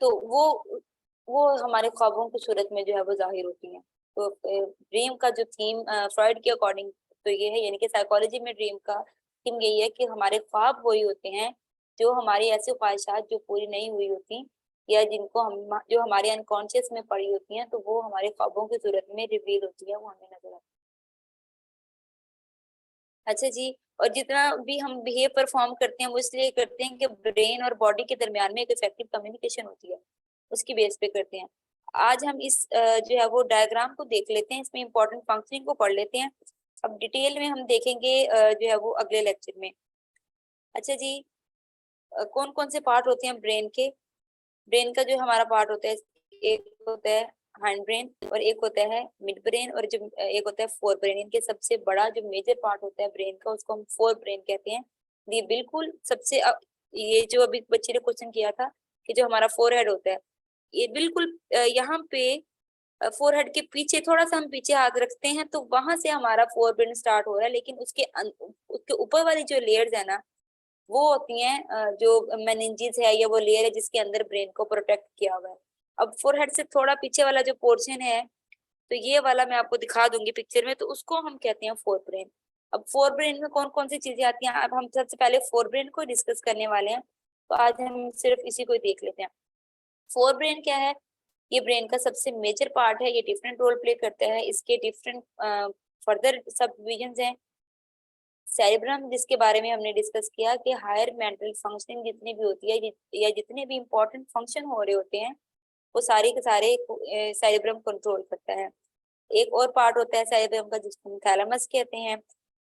तो वो हमारे ख्वाबों की सूरत में जो है वो जाहिर होती हैं। तो ड्रीम का जो थीम फ्रॉइड के अकॉर्डिंग तो ये है, यानी कि साइकोलॉजी में ड्रीम का थीम यही है कि हमारे ख्वाब वही होते हैं जो हमारी ऐसी ख्वाहिशात जो पूरी नहीं हुई होती या जिनको हम जो हमारे अनकॉन्शियस में पड़ी होती हैं, तो वो हमारे ख्वाबों की सूरत में रिवील होती है, वो हमें नजर आती है। अच्छा जी, और जितना भी हम बिहेव परफॉर्म करते हैं वो इसलिए करते हैं कि ब्रेन और बॉडी के दरमियान में एक इफेक्टिव कम्युनिकेशन होती है, उसकी बेस पे करते हैं। आज हम इस जो है वो डायग्राम को देख लेते हैं, इसमें इंपॉर्टेंट फंक्शनिंग को पढ़ लेते हैं। अब डिटेल में हम देखेंगे जो है वो अगले लेक्चर में। अच्छा जी, कौन कौन से पार्ट होते हैं ब्रेन के। ब्रेन का जो हमारा पार्ट होता है, एक होता है हैंड ब्रेन और एक होता है मिड ब्रेन और जो एक होता है फोर ब्रेन। इनके सबसे बड़ा जो मेजर पार्ट होता है ब्रेन का उसको हम फोर ब्रेन कहते हैं। ये बिल्कुल सबसे ये जो अभी बच्चे ने क्वेश्चन किया था कि जो हमारा फोरहेड होता है, ये बिल्कुल यहाँ पे फोरहेड के पीछे थोड़ा सा हम पीछे हाथ रखते हैं तो वहां से हमारा फोर ब्रेन स्टार्ट हो रहा है, लेकिन उसके ऊपर वाली जो लेयर्स है ना वो होती हैं जो मेनिंजेस है या वो लेयर है जिसके अंदर ब्रेन को प्रोटेक्ट किया हुआ है। अब फोरहेड से थोड़ा पीछे वाला जो पोर्शन है तो ये वाला मैं आपको दिखा दूंगी पिक्चर में, तो उसको हम कहते हैं फोर ब्रेन। अब फोर ब्रेन में कौन कौन सी चीजें आती हैं, अब हम सबसे पहले फोर ब्रेन को डिस्कस करने वाले हैं, तो आज हम सिर्फ इसी को ही देख लेते हैं। फोर ब्रेन क्या है, ये ब्रेन का सबसे मेजर पार्ट है, ये डिफरेंट रोल प्ले करता है, इसके डिफरेंट फर्दर सब डिविजन हैं। सेरेब्रम जिसके बारे में हमने डिस्कस किया कि हायर मेंटल फंक्शनिंग जितनी भी होती है या जितने भी इम्पोर्टेंट फंक्शन हो रहे होते हैं वो सारे के सारे सेरेब्रम कंट्रोल करता है। एक और पार्ट होता है सेरेब्रम का जिसको हम थैलेमस कहते हैं,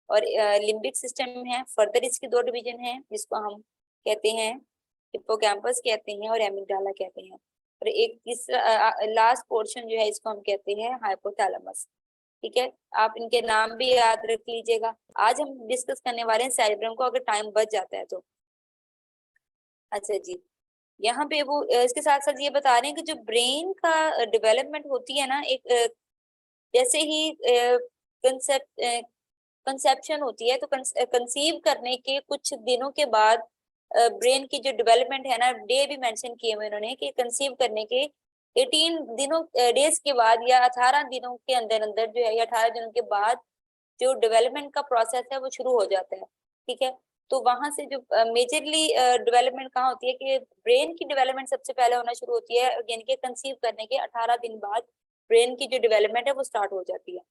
और लिम्बिक सिस्टम है। फर्दर इसकी 2 डिवीजन है जिसको हम कहते हैं हिप्पोकैम्पस कहते हैं और एमिगडाला कहते हैं, और एक तीसरा लास्ट पोर्शन जो है इसको हम कहते हैं हाइपोथैलेमस। ठीक है, आप इनके नाम भी याद रख लीजिएगा। आज हम डिस्कस करने वाले हैं सेरेब्रम को, अगर टाइम बच जाता है तो। अच्छा जी, यहाँ पे वो इसके साथ साथ ये बता रहे हैं कि जो ब्रेन का डेवलपमेंट होती है ना, एक जैसे ही कंसेप्शन होती है तो कंसीव करने के कुछ दिनों के बाद ब्रेन की जो डेवलपमेंट है ना, डे भी मेंशन किए हुए उन्होंने कि कंसीव करने के 18 दिनों डेज के बाद या 18 दिनों के अंदर अंदर जो है या 18 दिनों के बाद जो डेवलपमेंट का प्रोसेस है वो शुरू हो जाता है। ठीक है, तो वहां से जो मेजरली डेवलपमेंट कहाँ होती है कि ब्रेन की डेवलपमेंट सबसे पहले होना शुरू होती है, यानी कि कंसीव करने के 18 दिन बाद ब्रेन की जो डेवलपमेंट है वो स्टार्ट हो जाती है।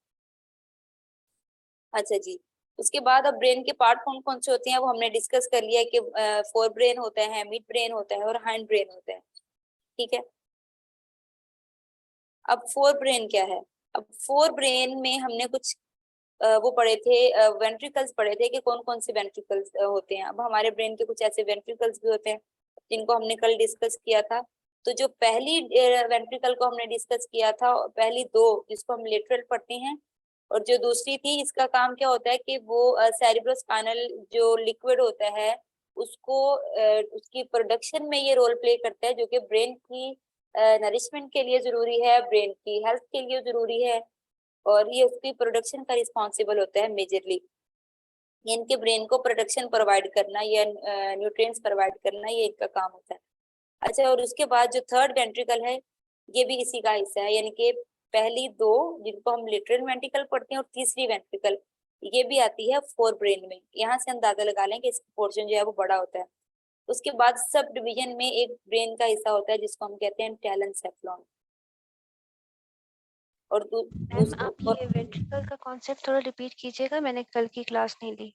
अच्छा जी, उसके बाद अब ब्रेन के पार्ट कौन कौन से होते हैं वो हमने डिस्कस कर लिया कि फोर ब्रेन होता है, मिड ब्रेन होता है और हाइंड ब्रेन होता है। ठीक है, अब फोर ब्रेन क्या है? अब फोर ब्रेन में हमने कुछ वो पढ़े थे, वेंट्रिकल्स पढ़े थे कि कौन कौन से वेंट्रिकल्स होते हैं। अब हमारे ब्रेन के कुछ ऐसे वेंट्रिकल्स भी होते हैं जिनको हमने कल डिस्कस किया था। तो जो पहली वेंट्रिकल को हमने डिस्कस किया था, पहली दो जिसको हम लेटरल पढ़ते हैं, और जो दूसरी थी इसका काम क्या होता है कि वो सेरिब्रोस्पाइनल जो लिक्विड होता है उसको उसकी प्रोडक्शन में ये रोल प्ले करता है, जो कि ब्रेन की नरिशमेंट के लिए जरूरी है, ब्रेन की हेल्थ के लिए जरूरी है, और ये उसकी प्रोडक्शन का रिस्पॉन्सिबल होता है मेजरली। इनके ब्रेन को प्रोडक्शन प्रोवाइड करना या न्यूट्रिएंट्स प्रोवाइड करना, ये इनका काम होता है। अच्छा, और उसके बाद जो थर्ड वेंट्रिकल है ये भी इसी का हिस्सा है, यानी कि पहली दो जिनको हम लिटरल वेंट्रिकल पढ़ते हैं और तीसरी वेंट्रिकल ये भी आती है फोर ब्रेन में। यहाँ से अंदाजा लगा लें कि इसका पोर्शन जो है वो बड़ा होता है। उसके बाद सब डिवीजन में एक ब्रेन का हिस्सा होता है जिसको हम कहते हैं टेलेंसेफ्लॉन। और मैम आप ये वेंट्रिकल का कॉन्सेप्ट थोड़ा रिपीट कीजिएगा, मैंने कल की क्लास नहीं ली।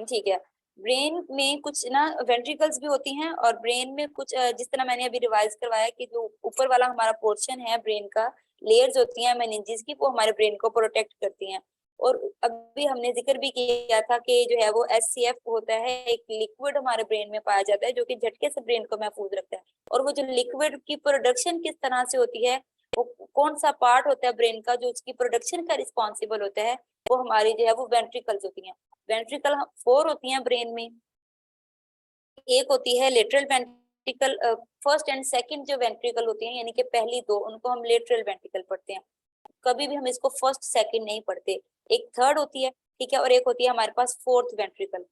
ठीक है। ब्रेन में कुछ ना वेंट्रिकल्स भी होती हैं, और ब्रेन में कुछ जिस तरह मैंने अभी रिवाइज करवाया कि जो ऊपर वाला हमारा पोर्शन है ब्रेन का, लेयर्स होती हैं मेनिंजेस की, वो हमारे ब्रेन को प्रोटेक्ट करती हैं। और अभी हमने जिक्र भी किया था कि जो है वो SCF होता है, एक लिक्विड हमारे ब्रेन में पाया जाता है जो कि झटके से ब्रेन को महफूज रखता है। और वो जो लिक्विड की प्रोडक्शन किस तरह से होती है, वो कौन सा पार्ट होता है ब्रेन का जो उसकी प्रोडक्शन का रिस्पॉन्सिबल होता है, वो हमारी जो है वो वेंट्रिकल्स होती हैं। वेंट्रिकल फोर होती हैं ब्रेन में। एक होती है lateral ventricle, first and second जो वेंट्रिकल होती हैं यानी कि पहली दो, उनको हम लेटरल वेंट्रिकल पढ़ते हैं। कभी भी हम इसको फर्स्ट सेकंड नहीं पढ़ते। एक थर्ड होती है, ठीक है, और एक होती है हमारे पास फोर्थ वेंट्रिकल।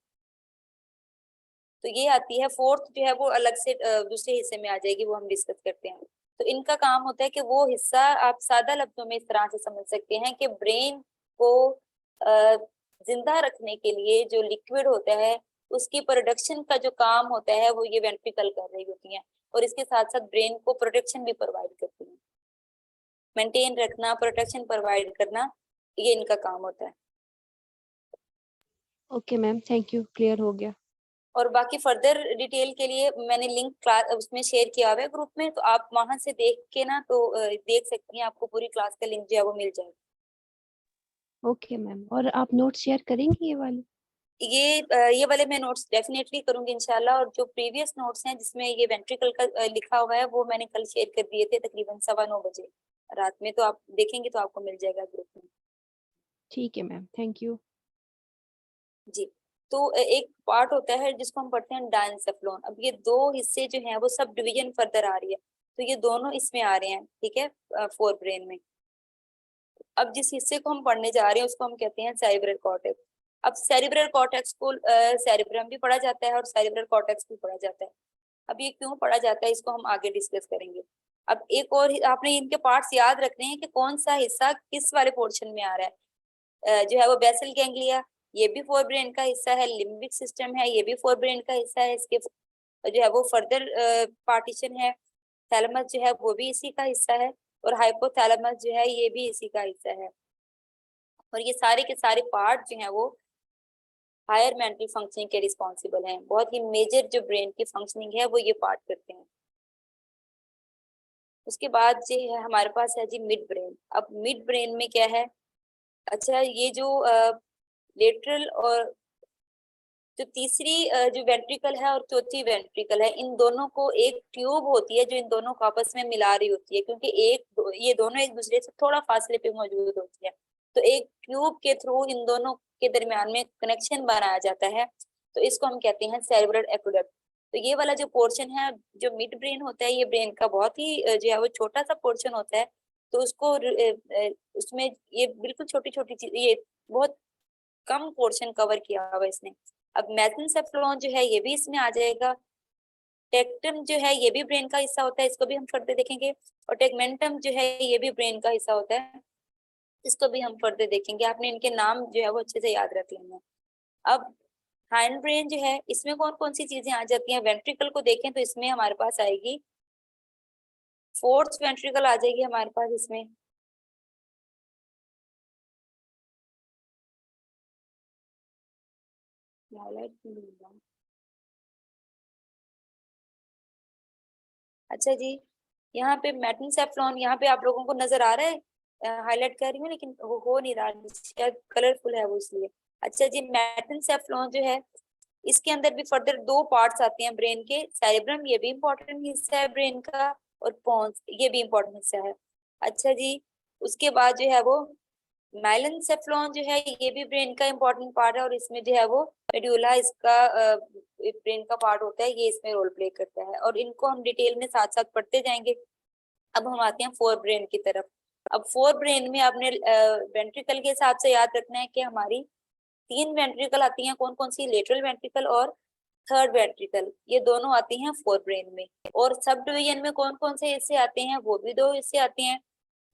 तो ये आती है फोर्थ जो है वो अलग से दूसरे हिस्से में आ जाएगी, वो हम डिस्कस करते हैं। तो इनका काम होता है कि वो हिस्सा, आप सादा लफ्जों में इस तरह से समझ सकते हैं कि ब्रेन को जिंदा रखने के लिए जो लिक्विड होता है उसकी प्रोडक्शन का जो काम होता है वो ये वेंट्रिकल कर रही होती हैं, और इसके साथ साथ ब्रेन को प्रोटेक्शन भी प्रोवाइड करती हैं। मेंटेन रखना, प्रोटेक्शन प्रोवाइड करना, ये इनका काम होता है। Okay ma'am, thank you, clear हो गया। और बाकी फर्दर डिटेल के लिए मैंने लिंक क्लास उसमें शेयर किया हुआ है ग्रुप में, तो आप वहां से देख के ना तो देख सकती हैं, आपको पूरी क्लास का लिंक जो है वो मिल जाएगा। ओके मैम, और आप नोट शेयर करेंगी ये वाले? ये वाले मैं नोट्स डेफिनेटली करूंगी इंशाल्लाह। और जो प्रीवियस नोट्स हैं जिसमें ये वेंट्रिकल का लिखा हुआ है वो मैंने कल शेयर कर दिए थे तकरीबन 9:15 बजे रात में, तो आप देखेंगे तो आपको मिल जाएगा ग्रुप में। ठीक है मैम, थैंक यू। जी, तो एक पार्ट होता है जिसको हम पढ़ते हैं डायंसेफ्लॉन। अब ये दो हिस्से जो हैं वो सब डिवीजन फर्दर आ रही है, तो ये दोनों इसमें आ रहे हैं, ठीक है, फोर ब्रेन में। अब जिस हिस्से को हम पढ़ने जा रहे हैं उसको हम कहते हैं सेरिब्रल कॉर्टेक्स। अब सेरिब्रल कॉर्टेक्स को सेरिब्रम भी पढ़ा जाता है और सेरिब्रल कॉर्टेक्स भी पढ़ा जाता है। अब ये क्यों पढ़ा जाता है इसको हम आगे डिस्कस करेंगे। अब एक और आपने इनके पार्ट्स याद रखने हैं कि कौन सा हिस्सा किस वाले पोर्शन में आ रहा है। जो है वो बेसल गैंग्लिया, ये भी फोर ब्रेन का हिस्सा है। लिम्बिक सिस्टम है, ये भी फोर ब्रेन का हिस्सा है। इसके जो है वो फर्दर पार्टीशन है। थैलेमस जो है वो भी इसी का हिस्सा है, और हाइपोथैलेमस जो है ये भी इसी का हिस्सा है। और ये सारे के सारे पार्ट जो हैं वो हायर मेंटल फंक्शनिंग के रिस्पॉन्सिबल हैं। बहुत ही मेजर जो ब्रेन की फंक्शनिंग है वो ये पार्ट करते हैं। उसके बाद जो है हमारे पास है जी मिड ब्रेन। अब मिड ब्रेन में क्या है? अच्छा, ये जो लेटरल और जो तीसरी जो वेंट्रिकल है और चौथी वेंट्रिकल है, इन दोनों को एक ट्यूब होती है जो इन दोनों को आपस में मिला रही होती है, क्योंकि ये दोनों एक दूसरे से थोड़ा फासले पे मौजूद होती है। तो एक ट्यूब के थ्रू इन दोनों के दरमियान में कनेक्शन बनाया जाता है, तो इसको हम कहते हैं सेरेब्रल एक्वेडक्ट। तो ये वाला जो पोर्शन है जो मिड ब्रेन होता है, ये ब्रेन का बहुत ही जो है वो छोटा सा पोर्शन होता है। तो उसको उसमें ये बिल्कुल छोटी छोटी चीज, ये बहुत कम पोर्शन कवर किया हुआ है इसने। अब मेसेंसेफ्लॉन जो है ये भी इसमें आ जाएगा। टेक्टम जो है ये भी ब्रेन का हिस्सा होता है, इसको भी हम फर्दर देखेंगे। और टेगमेंटम जो है ये भी ब्रेन का हिस्सा होता है, इसको भी हम फर्दर देखेंगे। आपने इनके नाम जो है वो अच्छे से याद रख लेना। अब हाइंड ब्रेन जो है इसमें कौन कौन सी चीजें आ जाती हैं? वेंट्रिकल को देखें तो इसमें हमारे पास आएगी फोर्थ वेंट्रिकल आ जाएगी हमारे पास इसमें। हाईलाइट नहीं होगा। अच्छा जी, यहाँ पे मेटनसेफ्लॉन यहाँ पे आप लोगों को नजर आ रहा है, हाईलाइट कर रही हूँ लेकिन वो हो नहीं रहा, शायद कलरफुल है वो इसलिए। अच्छा जी, मेटनसेफ्लॉन जो है इसके अंदर भी फर्दर दो पार्ट्स आते हैं ब्रेन के, सेरेब्रम ये भी इम्पोर्टेंट हिस्सा है ब्रेन का, और पोन्स ये भी इम्पोर्टेंट हिस्सा है। अच्छा जी, उसके बाद जो है वो मेलनसेफ्लॉन जो है ये भी ब्रेन का इम्पोर्टेंट पार्ट है, और इसमें जो है वो मेडुला इसका ब्रेन का पार्ट होता है, ये इसमें रोल प्ले करता है, और इनको हम डिटेल में साथ साथ पढ़ते जाएंगे। अब हम आते हैं फोर ब्रेन की तरफ। अब फोर ब्रेन में आपने वेंट्रिकल के हिसाब से याद रखना है कि हमारी तीन वेंट्रिकल आती हैं, कौन कौन सी, लेटरल वेंट्रिकल और थर्ड वेंट्रिकल, ये दोनों आती हैं फोर ब्रेन में। और सब डिवीजन में कौन कौन से हिस्से आते हैं, वो भी दो हिस्से आते हैं,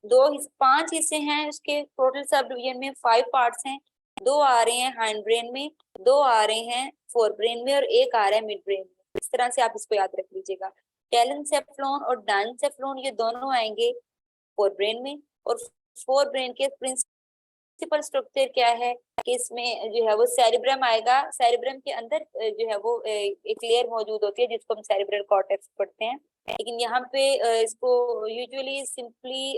पांच हिस्से हैं उसके टोटल। सब डिवीजन में 5 पार्ट्स हैं, 2 आ रहे हैं हाइंड ब्रेन में, 2 आ रहे हैं फोर ब्रेन में, और 1 आ रहा है मिड ब्रेन में। इस तरह से आप इसको याद रख लीजिएगा। टेलेंसेफ्लॉन और डाइनसेफ्लॉन ये दोनों आएंगे फोर ब्रेन में। और फोर ब्रेन के प्रिंसिपल स्ट्रक्चर क्या है कि इसमें जो है वो सेरिब्रम आएगा, सेरिब्रम के अंदर जो है वो एक लेयर मौजूद होती है जिसको हम सेरिब्रल कॉर्टेक्स पढ़ते हैं, लेकिन यहाँ पे इसको यूजुअली सिंपली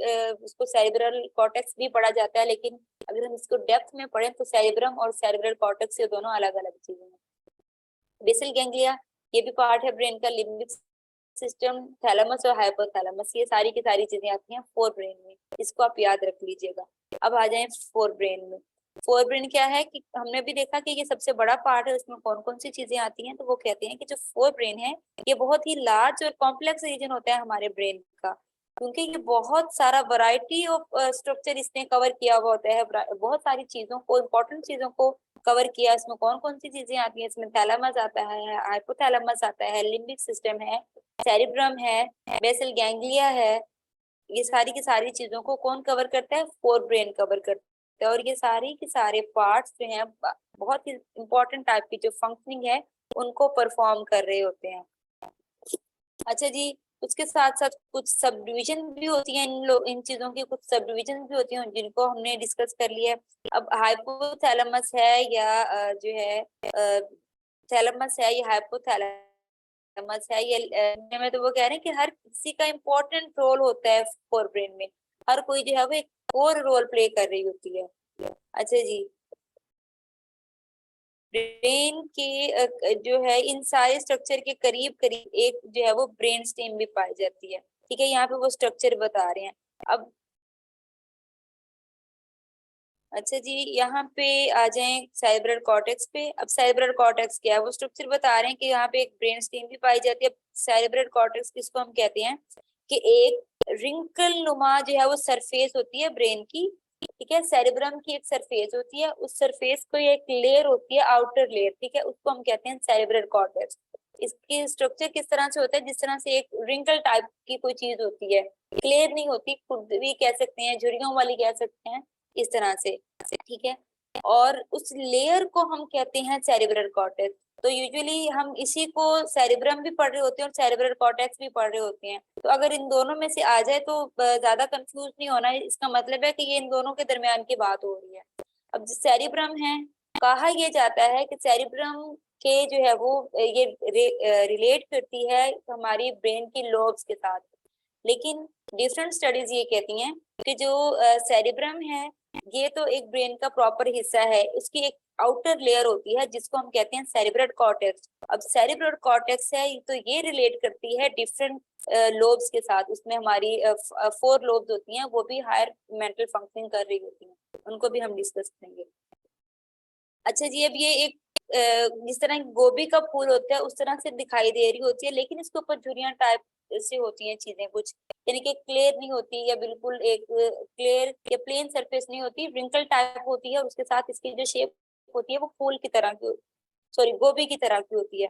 इसको सेरिब्रल कॉर्टेक्स भी पढ़ा जाता है, लेकिन अगर हम इसको डेप्थ में पढ़ें तो सेरिब्रम और सेरिब्रल कॉर्टेक्स ये दोनों अलग अलग चीजें हैं। बेसल गैंग्लिया ये भी पार्ट है ब्रेन का, लिम्बिक सिस्टम, थैलेमस और हाइपोथैलेमस, ये सारी की सारी चीजें आती हैं फोर ब्रेन में, इसको आप याद रख लीजिएगा। अब आ जाए फोर ब्रेन में। फोर ब्रेन क्या है कि हमने भी देखा कि ये सबसे बड़ा पार्ट है, उसमें कौन कौन सी चीजें आती हैं, तो वो कहते हैं कि जो फोर ब्रेन है ये बहुत ही लार्ज और कॉम्प्लेक्स रीजन होता है हमारे ब्रेन का, क्योंकि ये बहुत सारा वैरायटी ऑफ स्ट्रक्चर इसने कवर किया हुआ होता है, बहुत सारी चीजों को, इंपॉर्टेंट चीजों को कवर किया। इसमें कौन कौन सी चीजें आती हैं, इसमें थैलेमस आता है, हाइपोथैलेमस आता है, लिम्बिक सिस्टम है, सेरिब्रम है, बेसल गैंग्लिया है, ये सारी की सारी चीजों को कौन कवर करता है, फोर ब्रेन कवर करता है। और ये सारी के सारे पार्ट्स जो हैं बहुत ही इंपॉर्टेंट टाइप की जो फंक्शनिंग है उनको परफॉर्म कर रहे होते हैं। अच्छा जी, उसके साथ साथ कुछ सब डिविजन भी होती हैं, इन चीजों की कुछ सब डिविजन भी होती हैं जिनको हमने डिस्कस कर लिया। अब हाइपोथैलेमस है या जो है थैलेमस है या हाइपोथैलेमस है, ये में तो वो कह रहे हैं कि हर किसी का इम्पोर्टेंट रोल होता है फोर ब्रेन में, हर कोई जो है वो एक और रोल प्ले कर रही होती है। अच्छा जी, ब्रेन के जो है इन सारे स्ट्रक्चर के करीब करीब एक जो है वो ब्रेन स्टेम भी पाई जाती है, ठीक है, यहाँ पे वो स्ट्रक्चर बता रहे हैं। अब अच्छा जी, यहाँ पे आ जाएं सेरेब्रल कॉर्टेक्स पे। अब सेरेब्रल कॉर्टेक्स क्या है, वो स्ट्रक्चर बता रहे हैं कि यहाँ पे एक ब्रेन स्टेम भी पाई जाती है। सेरेब्रल कॉर्टेक्स किसको हम कहते हैं कि एक रिंकल नुमा जो है वो सरफेस होती है ब्रेन की, ठीक है, सेरेब्रम की एक सरफेस होती है, उस सरफेस को एक लेयर होती है, आउटर लेयर, ठीक है, उसको हम कहते हैं सेरेब्रल कॉर्टेक्स। इसकी स्ट्रक्चर किस तरह से होता है, जिस तरह से एक रिंकल टाइप की कोई चीज होती है, क्लियर नहीं होती, खुद भी कह सकते हैं, झुर्रियों वाली कह सकते हैं, इस तरह से, ठीक है। और उस लेयर को हम कहते हैं सेरेब्रल कॉर्टेक्स। तो यूजुअली हम इसी को सेरेब्रम भी पढ़ रहे होते हैं और सेरेब्रल कॉर्टेक्स भी पढ़ रहे होते हैं, तो अगर इन दोनों में से आ जाए तो ज्यादा कंफ्यूज नहीं होना है, इसका मतलब है कि ये इन दोनों के दरमियान की बात हो रही है। अब जो सेरेब्रम है, कहा यह जाता है कि सेरेब्रम के जो है वो ये रिलेट करती है हमारी ब्रेन की लोब्स के साथ, लेकिन डिफरेंट स्टडीज ये कहती हैं कि जो सेरेब्रम है ये तो एक ब्रेन का प्रॉपर हिस्सा है, इसकी एक आउटर लेयर होती है जिसको हम कहते हैं सेरेब्रल कॉर्टेक्स। अब सेरेब्रल कॉर्टेक्स है तो ये रिलेट करती है डिफरेंट लोब्स के साथ, उसमें हमारी 4 लोब्स होती हैं, वो भी हायर मेंटल फंक्शनिंग कर रही होती हैं, उनको भी हम डिस्कस करेंगे। अच्छा जी, अब ये एक जिस तरह गोभी का फूल होता है उस तरह से दिखाई दे रही होती है, लेकिन इसके ऊपर झुर्रियां टाइप से होती हैं चीजें कुछ, यानी कि क्लियर नहीं होती या बिल्कुल एक क्लियर या प्लेन सरफेस नहीं होती, रिंकल टाइप होती है, और उसके साथ इसकी जो शेप होती है वो फूल की तरह की, सॉरी गोभी की तरह की होती है।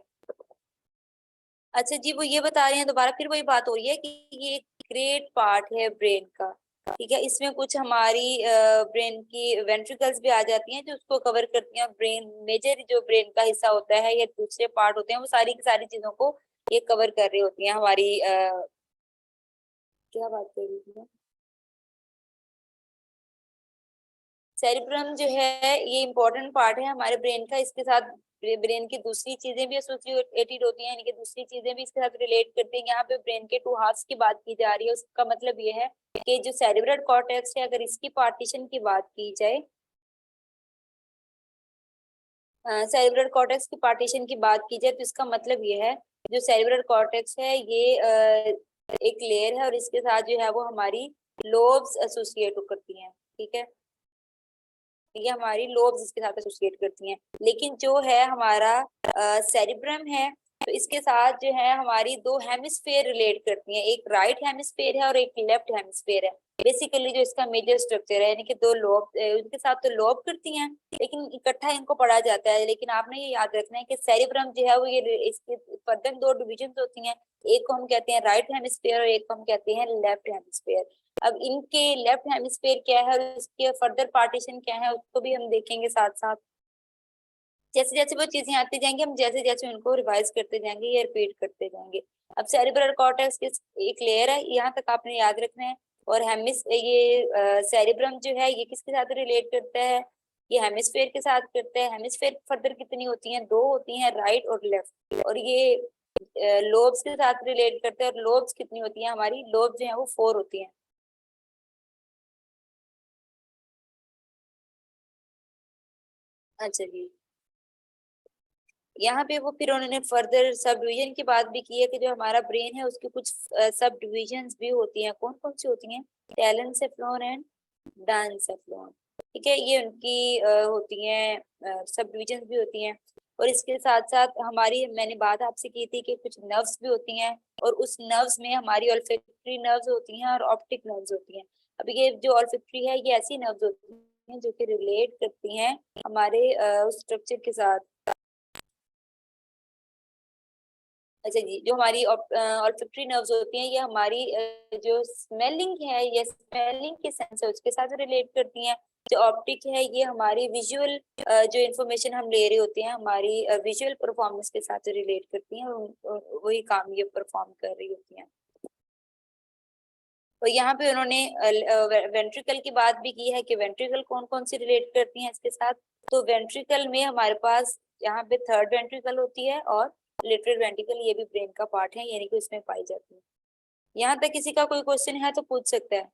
अच्छा जी, वो ये बता रहे हैं, दोबारा फिर वही बात हो रही है कि ये एक ग्रेट पार्ट है ब्रेन का, ठीक है, इसमें कुछ हमारी ब्रेन की वेंट्रिकल्स भी आ जाती हैं जो उसको कवर करती हैं, ब्रेन मेजर जो ब्रेन का हिस्सा होता है या दूसरे पार्ट होते हैं वो सारी की सारी चीजों को ये कवर कर रही होती हैं हमारी क्या बात कर रही थी मैं? सेरिब्रम जो है ये इम्पोर्टेंट पार्ट है हमारे ब्रेन का, इसके साथ ब्रेन की दूसरी चीजें भी एसोसिएटेड होती हैं, यानी कि दूसरी चीजें भी इसके साथ रिलेट करती हैं। यहाँ पे ब्रेन के 2 हाफ्स की बात की जा रही है, उसका मतलब ये है कि जो सेरिब्रल कॉर्टेक्स है, अगर इसकी पार्टीशन की बात की जाए, सेरिब्रल कॉर्टेक्स की पार्टीशन की बात की जाए तो इसका मतलब ये है, जो सेरिब्रल कॉर्टेक्स है ये एक लेयर है और इसके साथ जो है वो हमारी लोब्स एसोसिएट करती हैं, ठीक है, ये हमारी लोब्स इसके साथ एसोसिएट करती हैं। लेकिन जो है हमारा सेरिब्रम है, तो इसके साथ जो है हमारी 2 हेमिस्फेयर रिलेट करती हैं, एक राइट हेमिस्फेयर है और एक लेफ्ट हेमिस्फेयर है। बेसिकली जो इसका मेजर स्ट्रक्चर है, यानी कि 2 लोब, उनके साथ तो लोब करती हैं लेकिन इकट्ठा इनको पढ़ा जाता है। लेकिन आपने ये याद रखना है कि सेरिब्रम जो है वो ये इसके फर्दर 2 डिविजन होती हैं, एक को हम कहते हैं राइट हेमिस्फेयर और एक को हम कहते हैं लेफ्ट हेमिस्फेयर। अब इनके लेफ्ट हेमिस्फेयर क्या है और इसके फर्दर पार्टीशन क्या है उसको भी हम देखेंगे साथ साथ। जैसे जैसे वो चीजें आती जाएंगी हम जैसे जैसे उनको रिवाइज करते जाएंगे या रिपीट करते जाएंगे। अब सेरिब्रल कॉर्टेक्स की एक लेयर है, यहाँ तक आपने याद रखना है। और ये सेरिब्रम जो है ये किसके साथ रिलेट करता है, ये हेमिस्फेयर के साथ करता है। हेमिस्फेयर फर्दर कितनी होती हैं, 2 होती हैं, राइट और लेफ्ट। और ये लोब्स के साथ रिलेट करते हैं, और लोब्स कितनी होती हैं, हमारी लोब जो है वो 4 होती हैं। अच्छा जी, यहाँ पे वो फिर उन्होंने फर्दर सब डिवीजन की बात भी की है कि जो हमारा ब्रेन है उसकी कुछ सब डिविजन्स भी होती हैं। कौन कौन सी होती हैं, टेलेंसेफ्लॉन एंड डांसेफ्लॉन, ठीक है, ये उनकी होती हैं, सब डिविजन्स भी होती हैं। और इसके साथ साथ हमारी, मैंने बात आपसे की थी कि कुछ नर्व्स भी होती हैं, और उस नर्व्स में हमारी ऑल्फैक्टरी नर्व्स होती हैं और ऑप्टिक नर्व्स होती हैं। अब ये जो ऑल्फैक्टरी है ये ऐसी नर्व्स होती हैं जो कि रिलेट करती हैं हमारे उस स्ट्रक्चर के साथ। अच्छा जी, जो हमारी ऑल्फैक्टरी नर्व्स होती हैं ये हमारी जो स्मेलिंग है या स्मेलिंग के सेंस है उसके साथ रिलेट करती हैं। जो ऑप्टिक है ये हमारी विजुअल जो इंफॉर्मेशन हम ले रहे होते हैं हमारी विजुअल परफॉर्मेंस के साथ रिलेट करती हैं, और वही काम ये परफॉर्म कर रही होती हैं। तो यहाँ पे उन्होंने वेंट्रिकल की बात भी की है कि वेंट्रिकल कौन कौन सी रिलेट करती हैं इसके साथ। तो वेंट्रिकल में हमारे पास यहाँ पे 3rd वेंट्रिकल होती है, और लिटरल वेंट्रिकल ये भी ब्रेन का पार्ट है, यानी कि इसमें पाई जाती है। यहाँ तक किसी का कोई क्वेश्चन है तो पूछ सकता है।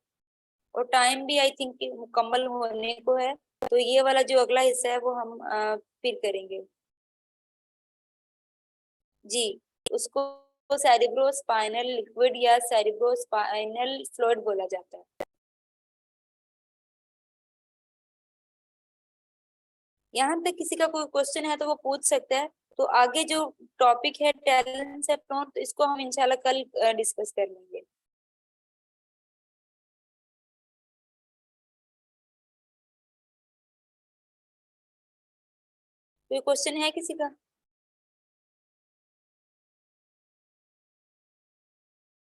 और टाइम भी आई थिंक मुकम्मल होने को है, तो ये वाला जो अगला हिस्सा है वो हम फिर करेंगे जी। उसको सेरिब्रोस्पाइनल लिक्विड या सेरिब्रोस्पाइनल फ्लूइड बोला जाता है। यहाँ तक किसी का कोई क्वेश्चन है तो वो पूछ सकता है। तो आगे जो टॉपिक है टेलेंसेफ्लॉन, तो इसको हम इंशाल्लाह कल डिस्कस कर लेंगे। कोई क्वेश्चन है किसी का?